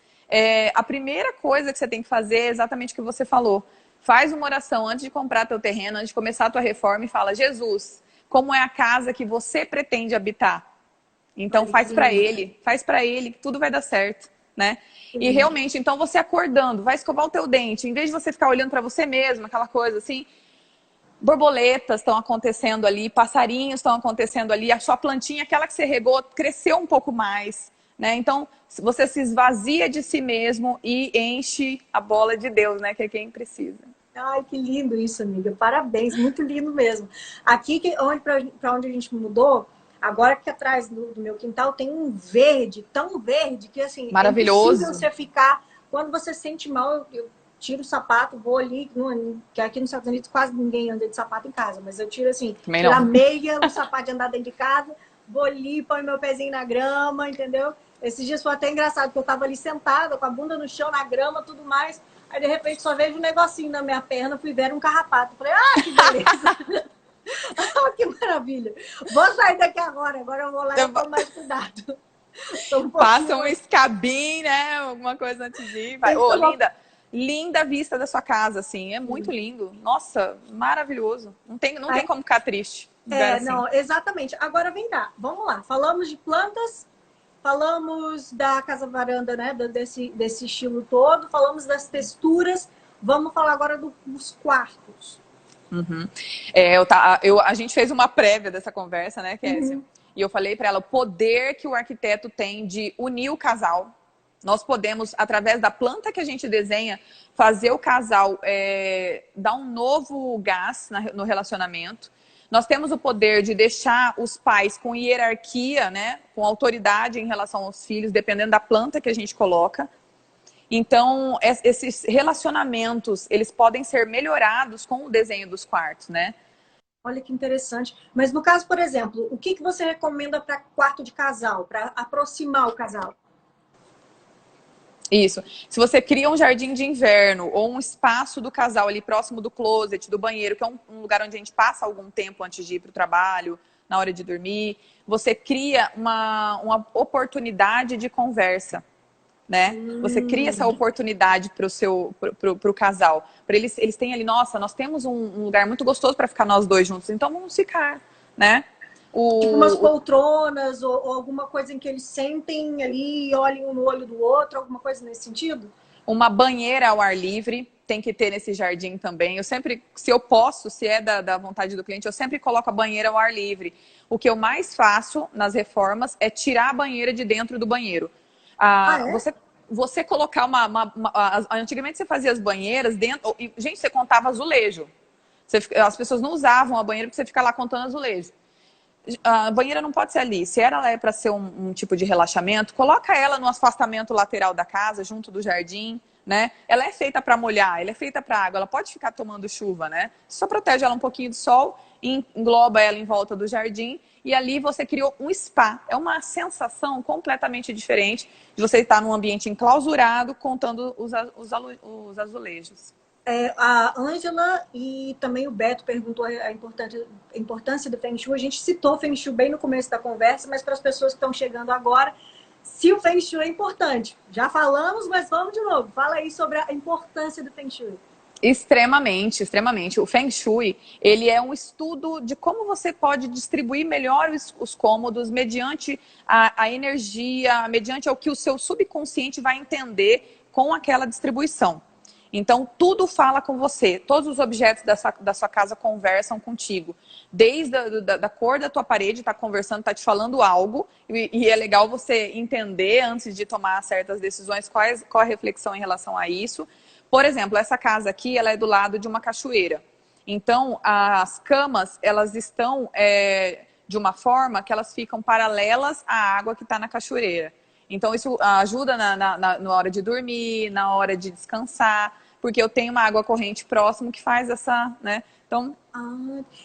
a primeira coisa que você tem que fazer é exatamente o que você falou. Faz uma oração antes de comprar teu terreno, antes de começar a tua reforma e fala: Jesus, como é a casa que você pretende habitar? Então faz para ele que tudo vai dar certo, né? E realmente, então você acordando, vai escovar o teu dente, em vez de você ficar olhando para você mesmo, aquela coisa assim, borboletas estão acontecendo ali, passarinhos estão acontecendo ali, a sua plantinha, aquela que você regou, cresceu um pouco mais, né? Então você se esvazia de si mesmo e enche a bola de Deus, né? Que é quem precisa. Ai, que lindo isso, amiga. Parabéns, muito lindo mesmo. Aqui, para onde a gente mudou, agora que atrás do meu quintal tem um verde, tão verde, que assim, maravilhoso. É impossível você ficar... Quando você sente mal, tiro o sapato, vou ali, que aqui nos Estados Unidos quase ninguém anda de sapato em casa, mas eu tiro assim, tiro a meia, o sapato de andar dentro de casa, vou ali, põe meu pezinho na grama, entendeu? Esses dias foi até engraçado, porque eu tava ali sentada, com a bunda no chão, na grama, tudo mais. Aí, de repente, só vejo um negocinho na minha perna, fui ver um carrapato. Falei, que beleza! Que maravilha! Vou sair daqui agora eu vou lá e tomo mais cuidado. Passa um escabim, né? Alguma coisa antes de ir. Vai. Linda! Linda a vista da sua casa, assim. É muito lindo. Nossa, maravilhoso. Não tem como ficar triste. Assim. Não, exatamente. Agora vem cá, vamos lá. Falamos de plantas, falamos da casa-varanda, né? Desse estilo todo, falamos das texturas. Vamos falar agora dos quartos. Uhum. A gente fez uma prévia dessa conversa, né, Kézia? E eu falei para ela o poder que o arquiteto tem de unir o casal. Nós podemos, através da planta que a gente desenha, fazer o casal dar um novo gás no relacionamento. Nós temos o poder de deixar os pais com hierarquia, né, com autoridade em relação aos filhos, dependendo da planta que a gente coloca. Então, esses relacionamentos, eles podem ser melhorados com o desenho dos quartos, né? Olha que interessante. Mas no caso, por exemplo, o que você recomenda para quarto de casal, para aproximar o casal? Isso. Se você cria um jardim de inverno ou um espaço do casal ali próximo do closet, do banheiro, que é um lugar onde a gente passa algum tempo antes de ir para o trabalho, na hora de dormir, você cria uma oportunidade de conversa, né? Você cria essa oportunidade pro casal. Para eles têm ali, nossa, nós temos um lugar muito gostoso para ficar nós dois juntos, então vamos ficar, né? Tipo umas poltronas ou alguma coisa em que eles sentem ali e olhem um no olho do outro, alguma coisa nesse sentido? Uma banheira ao ar livre tem que ter nesse jardim também. Eu sempre, se eu posso, se é da vontade do cliente, eu sempre coloco a banheira ao ar livre. O que eu mais faço nas reformas é tirar a banheira de dentro do banheiro. Você colocar antigamente você fazia as banheiras dentro. Gente, você contava azulejo. As pessoas não usavam a banheira porque você fica lá contando azulejo. A banheira não pode ser ali. Se ela é para ser um tipo de relaxamento, coloca ela no afastamento lateral da casa, junto do jardim, né? Ela é feita para molhar, ela é feita para água, ela pode ficar tomando chuva, né? Só protege ela um pouquinho do sol, engloba ela em volta do jardim e ali você criou um spa. É uma sensação completamente diferente de você estar num ambiente enclausurado contando os azulejos. A Ângela e também o Beto perguntou a importância do Feng Shui. A gente citou o Feng Shui bem no começo da conversa, mas para as pessoas que estão chegando agora, se o Feng Shui é importante. Já falamos, mas vamos de novo. Fala aí sobre a importância do Feng Shui. Extremamente, extremamente. O Feng Shui, ele é um estudo de como você pode distribuir melhor os cômodos mediante a energia, mediante o que o seu subconsciente vai entender com aquela distribuição. Então, tudo fala com você. Todos os objetos da sua casa conversam contigo. Desde da cor da tua parede, está conversando, está te falando algo. E é legal você entender, antes de tomar certas decisões, qual a reflexão em relação a isso. Por exemplo, essa casa aqui, ela é do lado de uma cachoeira. Então, as camas, elas estão de uma forma que elas ficam paralelas à água que está na cachoeira. Então, isso ajuda na hora de dormir, na hora de descansar, porque eu tenho uma água corrente próximo que faz essa, né? Então,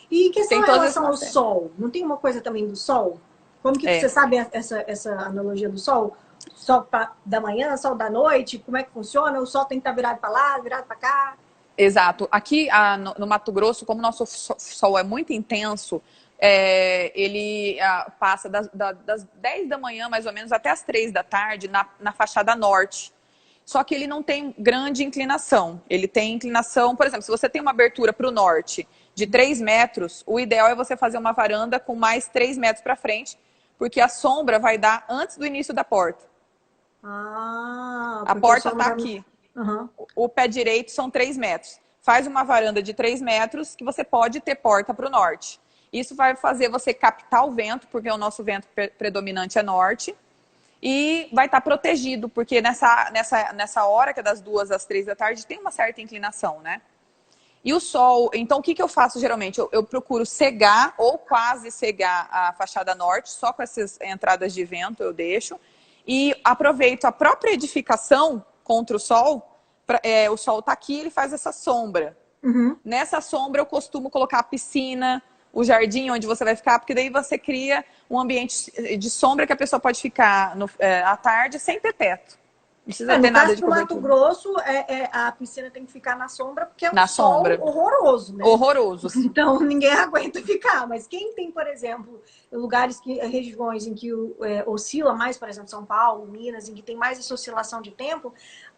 e em questão em relação ao sol? Não tem uma coisa também do sol? Como que você sabe essa analogia do sol? Sol da manhã, sol da noite? Como é que funciona? O sol tem que estar virado para lá, virado para cá? Exato. Aqui no Mato Grosso, como o nosso sol é muito intenso, ele passa das 10 da manhã, mais ou menos, até as 3 da tarde, na fachada norte. Só que ele não tem grande inclinação. Ele tem inclinação, por exemplo, se você tem uma abertura para o norte de 3 metros, o ideal é você fazer uma varanda com mais 3 metros para frente, porque a sombra vai dar antes do início da porta. A porta está aqui. Uhum. O pé direito são 3 metros. Faz uma varanda de 3 metros que você pode ter porta para o norte. Isso vai fazer você captar o vento, porque o nosso vento predominante é norte. E vai estar protegido, porque nessa hora, que é das 2 às 3 da tarde, tem uma certa inclinação, né? E o sol, então o que eu faço geralmente? Eu procuro cegar ou quase cegar a fachada norte, só com essas entradas de vento eu deixo. E aproveito a própria edificação contra o sol o sol tá aqui, ele faz essa sombra. Nessa sombra eu costumo colocar a piscina, o jardim onde você vai ficar, porque daí você cria um ambiente de sombra que a pessoa pode ficar à tarde sem ter teto. Não precisa ter No nada caso de do Mato cobertura. Grosso, a piscina tem que ficar na sombra, porque é um Na sol sombra. horroroso, né? Horroroso. Então ninguém aguenta ficar. Mas quem tem, por exemplo, regiões em que oscila mais, por exemplo, São Paulo, Minas, em que tem mais essa oscilação de tempo,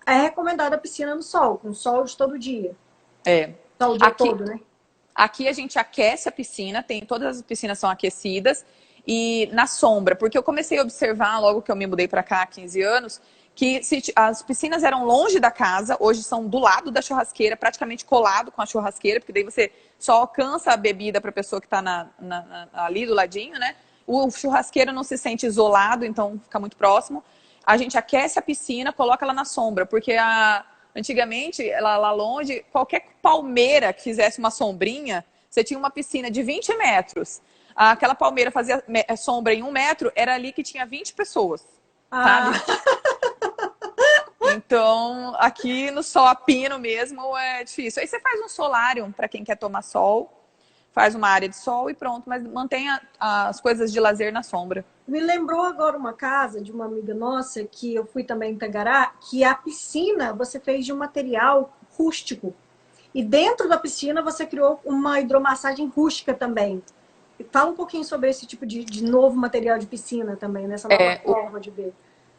é recomendada a piscina no sol, com sol de todo dia. Sol o dia todo, né? Aqui a gente aquece a piscina, todas as piscinas são aquecidas, e na sombra, porque eu comecei a observar logo que eu me mudei para cá há 15 anos, que as piscinas eram longe da casa, hoje são do lado da churrasqueira, praticamente colado com a churrasqueira, porque daí você só alcança a bebida para a pessoa que está ali do ladinho, né? O churrasqueiro não se sente isolado, então fica muito próximo. A gente aquece a piscina, coloca ela na sombra, porque antigamente, lá longe, qualquer palmeira que fizesse uma sombrinha, você tinha uma piscina de 20 metros. Aquela palmeira fazia sombra em 1 metro, era ali que tinha 20 pessoas, sabe? Então, aqui no sol a pino mesmo é difícil. Aí você faz um solário para quem quer tomar sol, faz uma área de sol e pronto, mas mantenha as coisas de lazer na sombra. Me lembrou agora uma casa de uma amiga nossa, que eu fui também em Tangará, que a piscina você fez de um material rústico. E dentro da piscina você criou uma hidromassagem rústica também. Fala um pouquinho sobre esse tipo de novo material de piscina também, nessa nova forma de ver.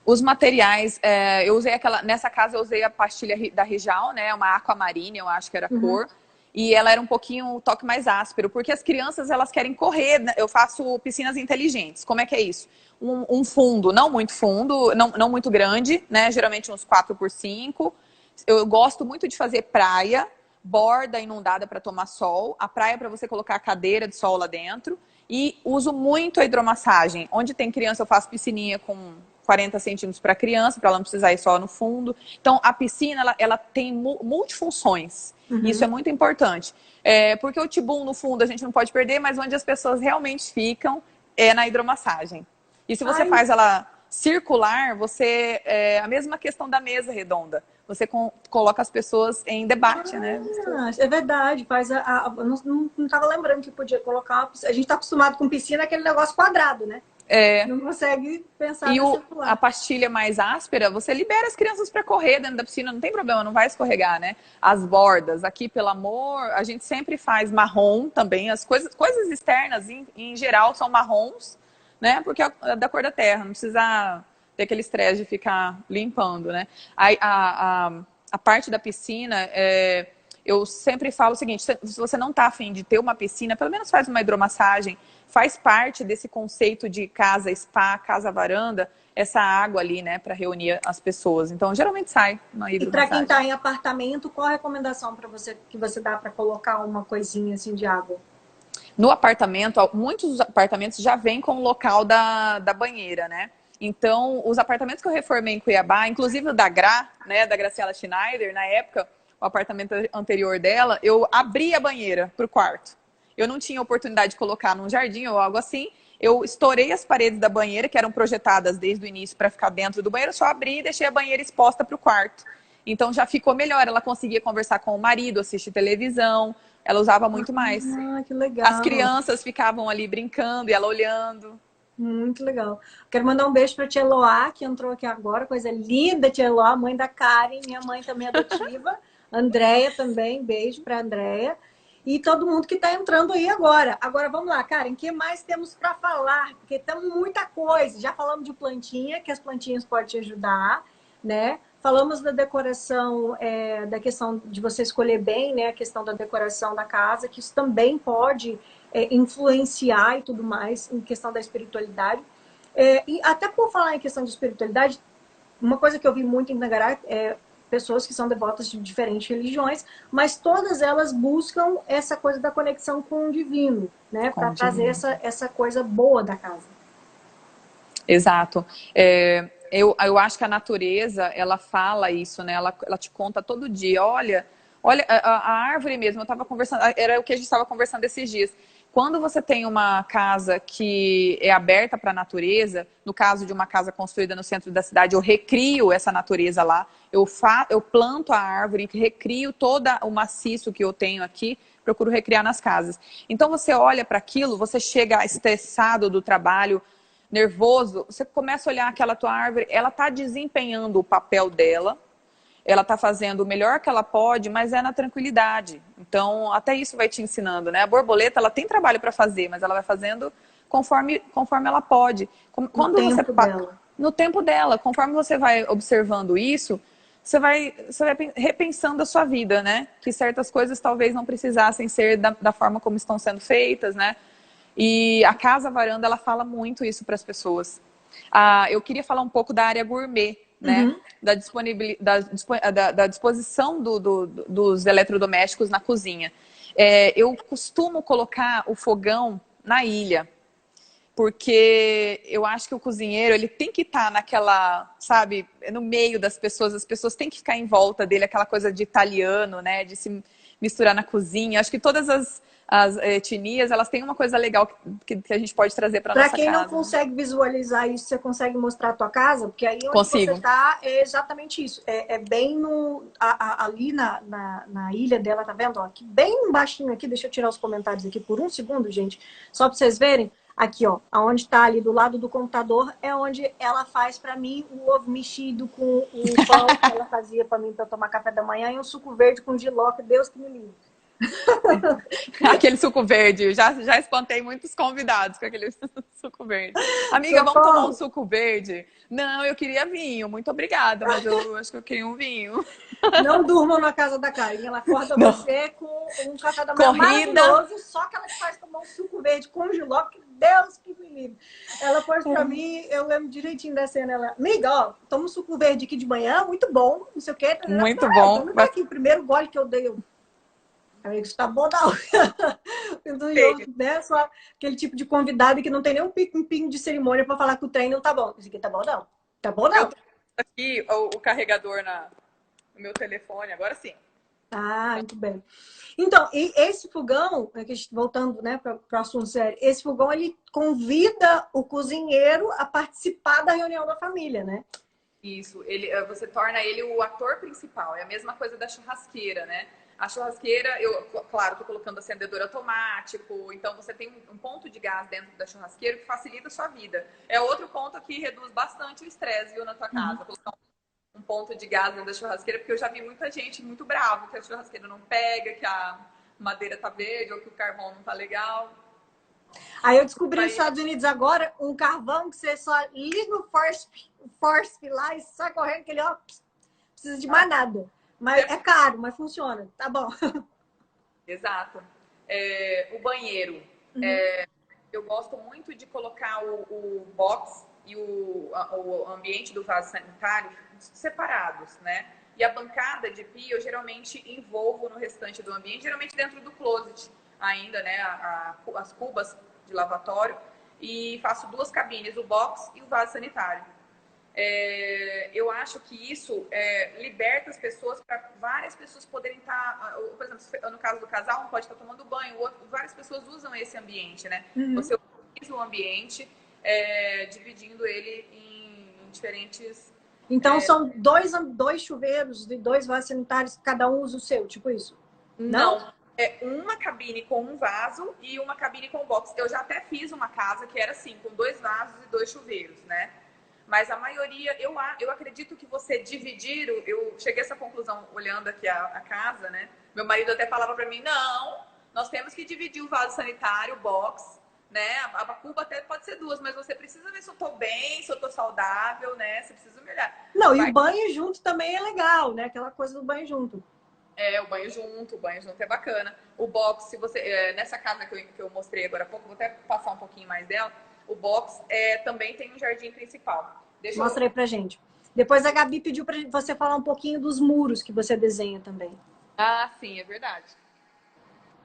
Os materiais, eu usei nessa casa eu usei a pastilha da Rijal, né, uma aquamarine, eu acho que era a cor, e ela era um pouquinho um toque mais áspero, porque as crianças elas querem correr, né? Eu faço piscinas inteligentes. Como é que é isso? Um fundo, não muito fundo, não muito grande, né, geralmente uns 4x5. Eu gosto muito de fazer praia, borda inundada para tomar sol, a praia para você colocar a cadeira de sol lá dentro, e uso muito a hidromassagem. Onde tem criança eu faço piscininha com 40 centímetros para criança, para ela não precisar ir só no fundo. Então, a piscina, ela tem multifunções. Isso é muito importante. Porque o tibum, no fundo, a gente não pode perder, mas onde as pessoas realmente ficam é na hidromassagem. E se você faz ela circular, a mesma questão da mesa redonda. Você coloca as pessoas em debate, né? É verdade. Eu não estava lembrando que podia colocar. A gente está acostumado com piscina, aquele negócio quadrado, né? Não consegue pensar e circular. A pastilha mais áspera, você libera as crianças para correr dentro da piscina, não tem problema, não vai escorregar, né? As bordas, aqui, pelo amor, a gente sempre faz marrom também. As coisas externas, em geral, são marrons, né? Porque é da cor da terra, não precisa ter aquele estresse de ficar limpando, né? A parte da piscina, eu sempre falo o seguinte: se você não está afim de ter uma piscina, pelo menos faz uma hidromassagem. Faz parte desse conceito de casa spa, casa varanda, essa água ali, né, para reunir as pessoas. Então, geralmente sai uma hidromassagem. E para quem está em apartamento, qual a recomendação que você dá para colocar uma coisinha assim de água? No apartamento, muitos apartamentos já vêm com o local da banheira, né? Então, os apartamentos que eu reformei em Cuiabá, inclusive o da né, da Graciela Schneider, na época, o apartamento anterior dela, eu abri a banheira para o quarto. Eu não tinha oportunidade de colocar num jardim ou algo assim. Eu estourei as paredes da banheira, que eram projetadas desde o início para ficar dentro do banheiro, só abri e deixei a banheira exposta para o quarto. Então já ficou melhor. Ela conseguia conversar com o marido, assistir televisão. Ela usava muito mais. Que legal. As crianças ficavam ali brincando e ela olhando. Muito legal. Quero mandar um beijo para a Tia Eloá, que entrou aqui agora. Coisa linda, Tia Eloá, mãe da Karen. Minha mãe também é adotiva. Andréia também, beijo para a Andréia. E todo mundo que está entrando aí agora. Agora vamos lá, Karen, o que mais temos para falar? Porque temos muita coisa. Já falamos de plantinha, que as plantinhas podem te ajudar, né? Falamos da decoração, da questão de você escolher bem, né? A questão da decoração da casa, que isso também pode influenciar e tudo mais em questão da espiritualidade. E até por falar em questão de espiritualidade, uma coisa que eu vi muito em Tangará é pessoas que são devotas de diferentes religiões, mas todas elas buscam essa coisa da conexão com o divino, né? Para trazer essa coisa boa da casa. Exato. Eu acho que a natureza, ela fala isso, né? Ela te conta todo dia. Olha a árvore mesmo. Eu estava conversando, era o que a gente estava conversando esses dias. Quando você tem uma casa que é aberta para a natureza, no caso de uma casa construída no centro da cidade, eu recrio essa natureza lá, eu planto a árvore, recrio todo o maciço que eu tenho aqui, procuro recriar nas casas. Então você olha para aquilo, você chega estressado do trabalho, nervoso, você começa a olhar aquela tua árvore, ela está desempenhando o papel dela, ela está fazendo o melhor que ela pode, mas é na tranquilidade. Então, até isso vai te ensinando, né? A borboleta, ela tem trabalho para fazer, mas ela vai fazendo conforme ela pode. No tempo dela. No tempo dela, conforme você vai observando isso, você vai repensando a sua vida, né? Que certas coisas talvez não precisassem ser da forma como estão sendo feitas, né? E a Casa Varanda, ela fala muito isso para as pessoas. Eu queria falar um pouco da área gourmet, né? Uhum. Da disposição dos eletrodomésticos na cozinha. Eu costumo colocar o fogão na ilha, porque eu acho que o cozinheiro, ele tem que estar naquela, sabe, no meio das pessoas, as pessoas têm que ficar em volta dele, aquela coisa de italiano, né, de se misturar na cozinha. Acho que todas as etnias, elas têm uma coisa legal que a gente pode trazer para nossa Para quem não casa. consegue visualizar isso, você consegue mostrar a tua casa? Porque aí onde você Consigo. está é exatamente isso. É bem ali na ilha dela, tá vendo? Ó, aqui, bem baixinho aqui, deixa eu tirar os comentários aqui por um segundo, gente. Só para vocês verem. Aqui, ó, aonde está ali do lado do computador é onde ela faz para mim o ovo mexido com o pão que ela fazia para mim para tomar café da manhã e um suco verde com giló, que Deus que me livre. Aquele suco verde. Já espantei muitos convidados com aquele suco verde. Amiga, vamos tomar um Socorro. suco verde? Não, eu queria vinho. Muito obrigada, mas eu acho que eu queria um vinho. Não durmam na casa da Karen. Ela acorda Não. você com um café da manhã Corrida. maravilhoso, só que ela te faz tomar um suco verde com giló, que Deus que me livre. Ela pôs pra mim, eu lembro direitinho da cena, ela, amiga, ó, toma um suco verde aqui de manhã, muito bom, não sei o quê. Muito Então bom. me dá aqui, o primeiro gole que eu dei, amigo, isso tá bom não. Então, eu, né, só aquele tipo de convidado que não tem nem um pingo de cerimônia pra falar que o trem não tá bom. Isso aqui tá bom não. Tá bom Eu não. tô aqui o carregador no meu telefone, agora sim. Ah, muito bem. Então, e esse fogão, voltando, né, para o assunto sério, esse fogão ele convida o cozinheiro a participar da reunião da família, né? Isso, você torna ele o ator principal. É a mesma coisa da churrasqueira, né? A churrasqueira, claro, estou colocando acendedor automático, então você tem um ponto de gás dentro da churrasqueira que facilita a sua vida. É outro ponto que reduz bastante o estresse, viu, na tua casa. Colocar um ponto de gás dentro da churrasqueira, porque eu já vi muita gente muito bravo que a churrasqueira não pega, que a madeira tá verde ou que o carvão não tá legal. Aí eu descobri nos Estados Unidos agora um carvão que você só liga o force lá e sai correndo, que ele, ó, precisa de mais nada. Mas é caro, mas funciona. Tá bom. Exato. O banheiro. Eu gosto muito de colocar o box e o ambiente do vaso sanitário separados, né? E a bancada de pia eu geralmente envolvo no restante do ambiente, geralmente dentro do closet ainda, né? As cubas de lavatório, e faço duas cabines, o box e o vaso sanitário. Eu acho que isso liberta as pessoas para várias pessoas poderem estar, por exemplo, no caso do casal, um pode estar tomando banho, o outro, várias pessoas usam esse ambiente, né? Você utiliza o ambiente dividindo ele em diferentes. Então são dois chuveiros e dois vasos sanitários, cada um usa o seu, tipo isso? Não. É uma cabine com um vaso e uma cabine com box. Eu já até fiz uma casa que era assim, com dois vasos e dois chuveiros, né? Mas a maioria, eu acredito que você dividir, eu cheguei a essa conclusão olhando aqui a casa, né? Meu marido até falava para mim, não, nós temos que dividir o vaso sanitário, o box, né? A cuba até pode ser duas, mas você precisa ver se eu tô bem, se eu tô saudável, né? Você precisa me olhar. Não, e o banho junto também é legal, né? Aquela coisa do banho junto. O banho junto é bacana. O box, se você, nessa casa que eu mostrei agora há pouco, vou até passar um pouquinho mais dela, o box também tem um jardim principal. Mostra aí pra gente. Depois a Gabi pediu pra você falar um pouquinho dos muros que você desenha também. Ah, sim, é verdade.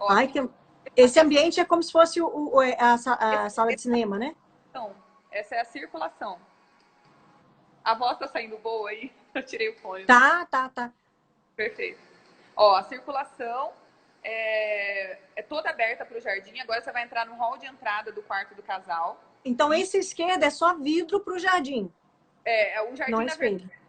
Ai, esse ambiente é como se fosse a sala de cinema, né? Então, essa é a circulação. A voz tá saindo boa aí? Eu tirei o fone. Tá. Perfeito. Ó, a circulação é toda aberta para o jardim. Agora você vai entrar no hall de entrada do quarto do casal. Então, esse esquerdo é só vidro para o jardim, O jardim, não é na verdade, espelho.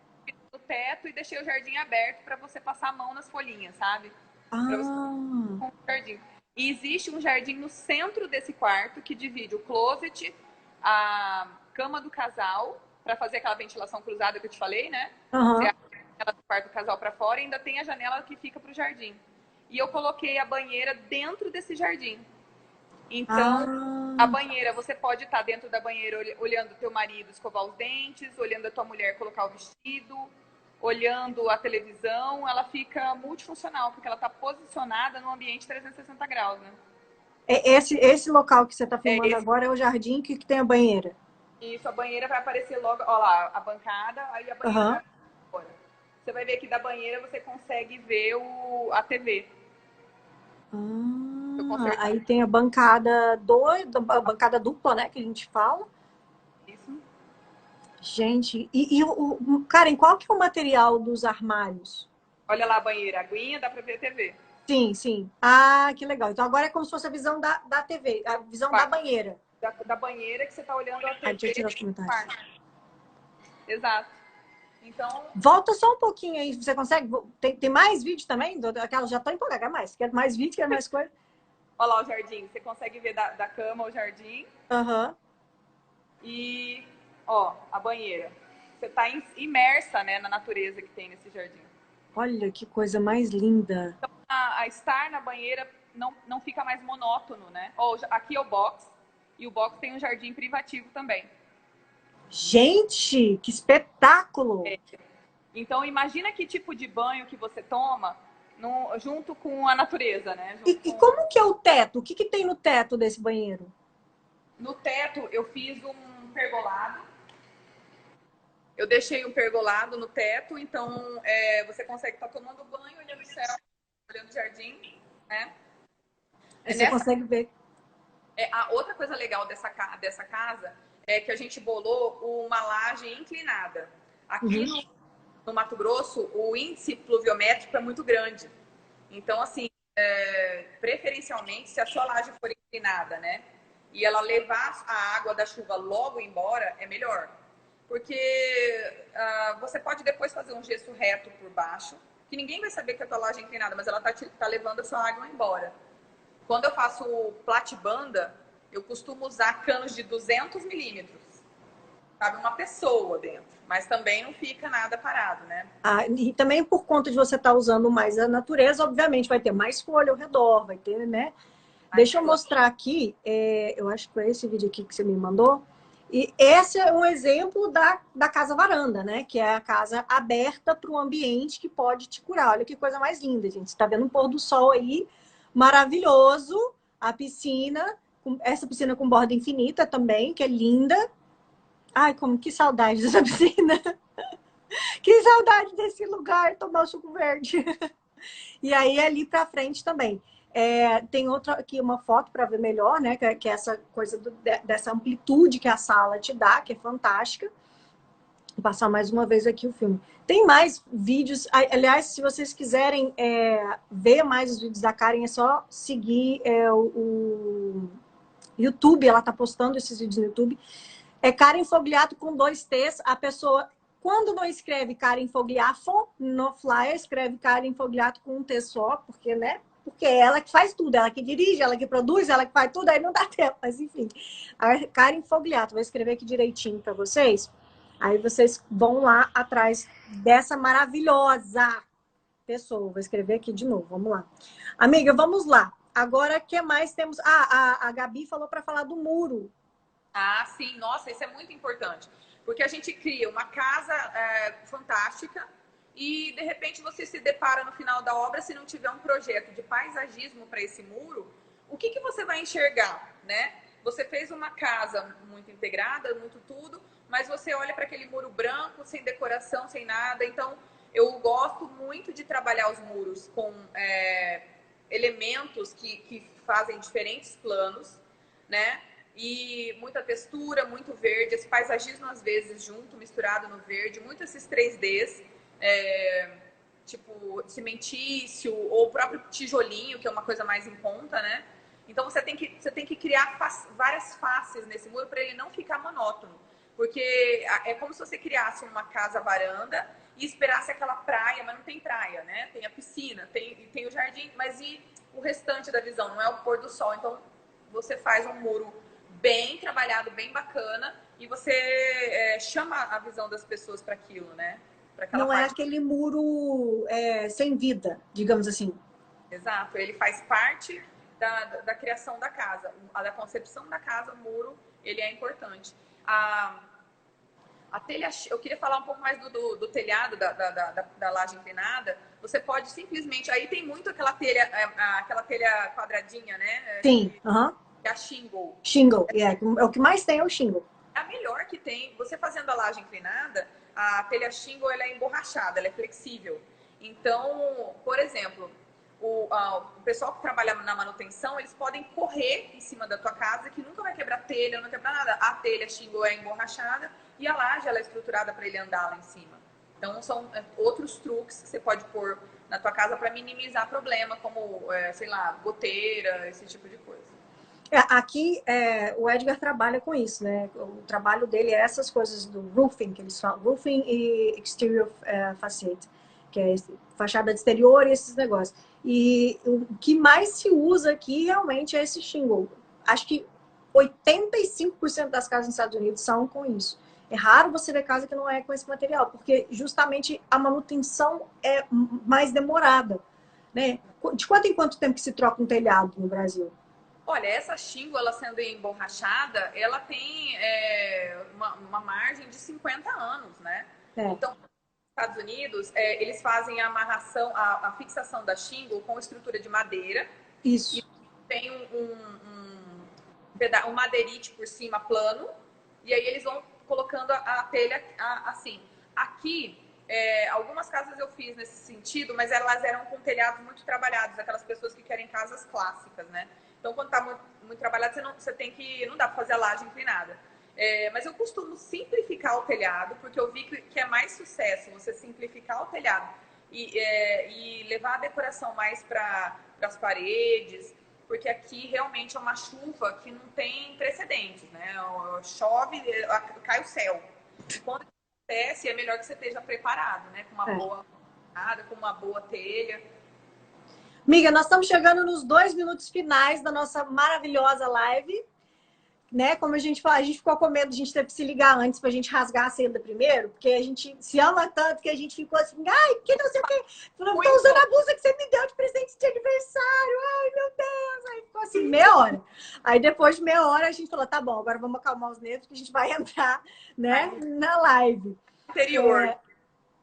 no teto e deixei o jardim aberto para você passar a mão nas folhinhas, sabe? Para você Ah, com o jardim. E existe um jardim no centro desse quarto que divide o closet, a cama do casal, para fazer aquela ventilação cruzada que eu te falei, né? Você aham. abre a janela do quarto do casal para fora e ainda tem a janela que fica para o jardim. E eu coloquei a banheira dentro desse jardim. Então, a Ah, banheira, você pode estar dentro da banheira olhando o teu marido escovar os dentes, olhando a tua mulher colocar o vestido, olhando a televisão. Ela fica multifuncional, porque ela está posicionada no ambiente 360 graus, né? esse local que você está É filmando esse, agora é o jardim que tem a banheira. isso, a banheira vai aparecer logo, ó lá, a bancada, aí a banheira vai Aham. aparecer fora. Você vai ver que da banheira você consegue ver a TV. Eu Ah, consertei aí tem a bancada a bancada dupla, né, que a gente fala. isso. Gente, Karen, qual que é o material dos armários? Olha lá a banheira, aguinha, dá pra ver a TV. Sim, sim. Ah, que legal. Então agora é como se fosse a visão da TV, a visão da banheira. Da banheira que você tá olhando a Ai, deixa eu TV tirar os no comentários. quarto. Exato. Então, Volta só um pouquinho aí, você consegue? Tem mais vídeo também? Aquela já tá empolgada, quer mais? Quer mais vídeo, quer mais coisa? olha lá o jardim. Você consegue ver da cama o jardim Aham. e, ó, a banheira. Você tá imersa, né, na natureza que tem nesse jardim. Olha que coisa mais linda. A estar na banheira não fica mais monótono, né? Ó, aqui é o box e o box tem um jardim privativo também. Gente, que espetáculo! Então, imagina que tipo de banho que você toma junto com a natureza, né? E como que é o teto? O que que tem no teto desse banheiro? No teto, eu fiz um pergolado. Eu deixei um pergolado no teto, então você consegue estar tomando banho, olhando o céu, olhando o jardim, né? Aí É você nessa, consegue ver. a outra coisa legal dessa casa é que a gente bolou uma laje inclinada. Aqui Uhum. no Mato Grosso, o índice pluviométrico é muito grande. Então, assim, preferencialmente, se a sua laje for inclinada, né? E ela levar a água da chuva logo embora, é melhor. Porque você pode depois fazer um gesso reto por baixo, que ninguém vai saber que a tua laje é inclinada, mas ela tá levando a sua água embora. Quando eu faço platibanda, eu costumo usar canos de 200 milímetros. Cabe uma pessoa dentro, mas também não fica nada parado, né? Ah, e também por conta de você estar usando mais a natureza, obviamente vai ter mais folha ao redor, vai ter, né? Mais Deixa eu plano. mostrar aqui, eu acho que foi esse vídeo aqui que você me mandou. E esse é um exemplo da casa varanda, né? Que é a casa aberta para um ambiente que pode te curar. Olha que coisa mais linda, gente. Você está vendo um pôr do sol aí maravilhoso. A piscina, essa piscina com borda infinita também, que é linda. Ai, como que saudade dessa piscina. Que saudade desse lugar, tomar o suco verde. E aí, ali para frente também. Tem outra aqui, uma foto para ver melhor, né? Que é essa coisa dessa amplitude que a sala te dá, que é fantástica. Vou passar mais uma vez aqui o filme. Tem mais vídeos. Aliás, se vocês quiserem ver mais os vídeos da Karen, é só seguir o YouTube. Ela tá postando esses vídeos no YouTube. É Karen Fogliato com 2 T's. A pessoa, quando não escreve Karen Fogliato no flyer, escreve Karen Fogliato com um T só, porque, né? Porque é ela que faz tudo, ela que dirige, ela que produz, ela que faz tudo, aí não dá tempo, mas enfim. A Karen Fogliato, vou escrever aqui direitinho para vocês. Aí vocês vão lá atrás dessa maravilhosa pessoa. Vou escrever aqui de novo, vamos lá. Amiga, vamos lá. Agora, o que mais temos? A Gabi falou para falar do muro. Ah, sim, nossa, isso é muito importante. Porque a gente cria uma casa fantástica e, de repente, você se depara no final da obra, se não tiver um projeto de paisagismo para esse muro, o que você vai enxergar, né? Você fez uma casa muito integrada, muito tudo, mas você olha para aquele muro branco, sem decoração, sem nada. Então, eu gosto muito de trabalhar os muros com elementos que fazem diferentes planos, né? E muita textura, muito verde, esse paisagismo às vezes junto, misturado no verde, muito esses 3Ds, tipo cimentício, ou o próprio tijolinho, que é uma coisa mais em conta, né? Então você tem que criar várias faces nesse muro para ele não ficar monótono. Porque é como se você criasse uma casa-varanda e esperasse aquela praia, mas não tem praia, né? Tem a piscina, tem o jardim, mas e o restante da visão? Não é o pôr do sol. Então você faz um muro bem trabalhado, bem bacana, e você chama a visão das pessoas para aquilo, né? Para aquela Não é parte. aquele muro sem vida, digamos assim. Exato, ele faz parte da criação da casa, da concepção da casa, o muro, ele é importante. A telha, eu queria falar um pouco mais do telhado, da laje inclinada. Você pode simplesmente, aí tem muito aquela telha quadradinha, né? Sim, aham. Que é a shingle. Shingle, é o que mais tem é o shingle. É a melhor que tem. Você fazendo a laje inclinada, a telha shingle ela é emborrachada, ela é flexível. Então, por exemplo, o pessoal que trabalha na manutenção, eles podem correr em cima da tua casa, que nunca vai quebrar telha, não vai quebrar nada. A telha shingle é emborrachada e a laje ela é estruturada para ele andar lá em cima. Então, são outros truques que você pode pôr na tua casa para minimizar problema, como, sei lá, goteira, esse tipo de coisa. Aqui, o Edgar trabalha com isso, né? O trabalho dele é essas coisas do roofing, que eles falam, roofing e exterior facade, que é fachada de exterior e esses negócios. E o que mais se usa aqui realmente é esse shingle. Acho que 85% das casas nos Estados Unidos são com isso. É raro você ver casa que não é com esse material, porque justamente a manutenção é mais demorada, né? De quanto em quanto tempo que se troca um telhado no Brasil? Olha, essa shingle, ela sendo emborrachada, ela tem uma margem de 50 anos, né? Então, nos Estados Unidos, eles fazem a amarração, a fixação da shingle com estrutura de madeira. Isso. E tem um madeirite por cima plano, e aí eles vão colocando a telha assim. Aqui, algumas casas eu fiz nesse sentido, mas elas eram com telhados muito trabalhados, aquelas pessoas que querem casas clássicas, né? Então, quando está muito trabalhado, você tem que... Não dá para fazer a laje inclinada. Mas eu costumo simplificar o telhado, porque eu vi que é mais sucesso você simplificar o telhado e levar a decoração mais para as paredes, porque aqui realmente é uma chuva que não tem precedentes, né? Chove, cai o céu. E quando acontece, é melhor que você esteja preparado, né? Com uma boa nada, com uma boa telha. Amiga, nós estamos chegando nos 2 minutos finais da nossa maravilhosa live, né? Como a gente fala, a gente ficou com medo, a gente teve que se ligar antes pra gente rasgar a seda primeiro, porque a gente se ama tanto que a gente ficou assim, ai, que não sei o quê. Falou, tô usando a blusa que você me deu de presente de aniversário, ai, meu Deus. Aí ficou assim, meia hora. Aí depois de meia hora a gente falou, tá bom, agora vamos acalmar os nervos que a gente vai entrar, né, na live.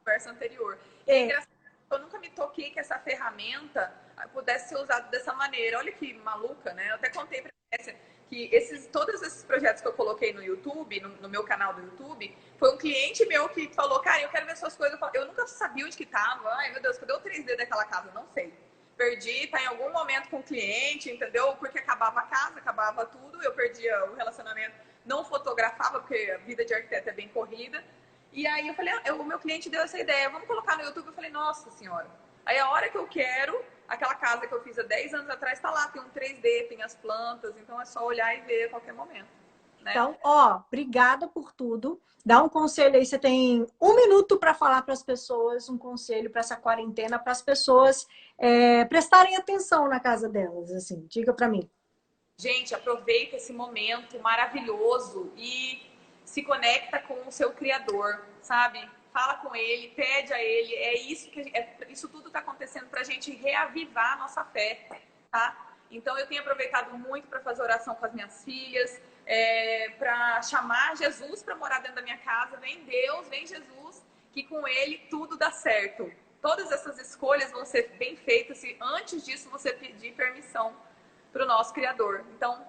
Conversa anterior. É engraçado, eu nunca me toquei que essa ferramenta pudesse ser usada dessa maneira. Olha que maluca, né? Eu até contei pra você que todos esses projetos que eu coloquei no YouTube, no meu canal do YouTube, foi um cliente meu que falou, cara, eu quero ver suas coisas. Eu nunca sabia onde que tava. Ai, meu Deus, cadê o 3D daquela casa? Não sei. Perdi, tá em algum momento com o cliente, entendeu? Porque acabava a casa, acabava tudo, eu perdia o relacionamento, não fotografava, porque a vida de arquiteto é bem corrida. E aí eu falei, o meu cliente deu essa ideia, vamos colocar no YouTube. Eu falei, nossa senhora. Aí a hora que eu quero, aquela casa que eu fiz há 10 anos atrás tá lá, tem um 3D, tem as plantas, então é só olhar e ver a qualquer momento. Né? Então, obrigada por tudo. Dá um conselho aí, você tem 1 minuto para falar para as pessoas, um conselho para essa quarentena, para as pessoas prestarem atenção na casa delas, assim, diga para mim. Gente, aproveita esse momento maravilhoso e se conecta com o seu criador, sabe? Fala com ele, pede a ele. Isso tudo está acontecendo para a gente reavivar a nossa fé, tá? Então eu tenho aproveitado muito para fazer oração com as minhas filhas, para chamar Jesus para morar dentro da minha casa. Vem Deus, vem Jesus, que com ele tudo dá certo. Todas essas escolhas vão ser bem feitas se antes disso você pedir permissão para o nosso Criador. Então,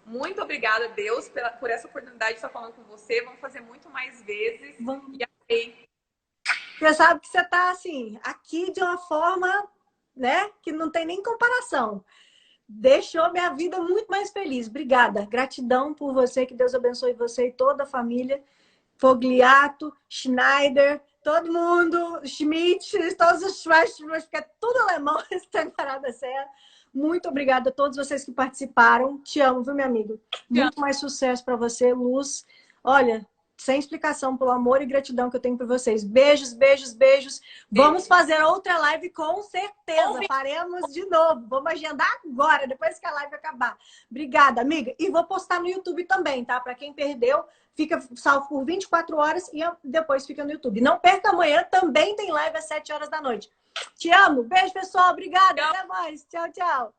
muito obrigada, Deus, por essa oportunidade de estar falando com você. Vamos fazer muito mais vezes. E amei. Você sabe que você está, assim, aqui de uma forma, né, que não tem nem comparação. Deixou minha vida muito mais feliz. Obrigada. Gratidão por você. Que Deus abençoe você e toda a família. Fogliato, Schneider, Todo mundo, Schmidt, todos os Schwesters, porque é tudo alemão, esse Tangará da Serra. Muito obrigada a todos vocês que participaram. Te amo, viu, minha amiga? Muito mais sucesso para você, Luz. Olha, sem explicação, pelo amor e gratidão que eu tenho por vocês. Beijos, beijos, beijos. Vamos fazer outra live com certeza. Faremos de novo. Vamos agendar agora, depois que a live acabar. Obrigada, amiga. E vou postar no YouTube também, tá? Para quem perdeu, fica salvo por 24 horas e depois fica no YouTube. Não perca, amanhã também tem live às 7 horas da noite. Te amo. Beijo, pessoal. Obrigada. Até mais. Tchau, tchau.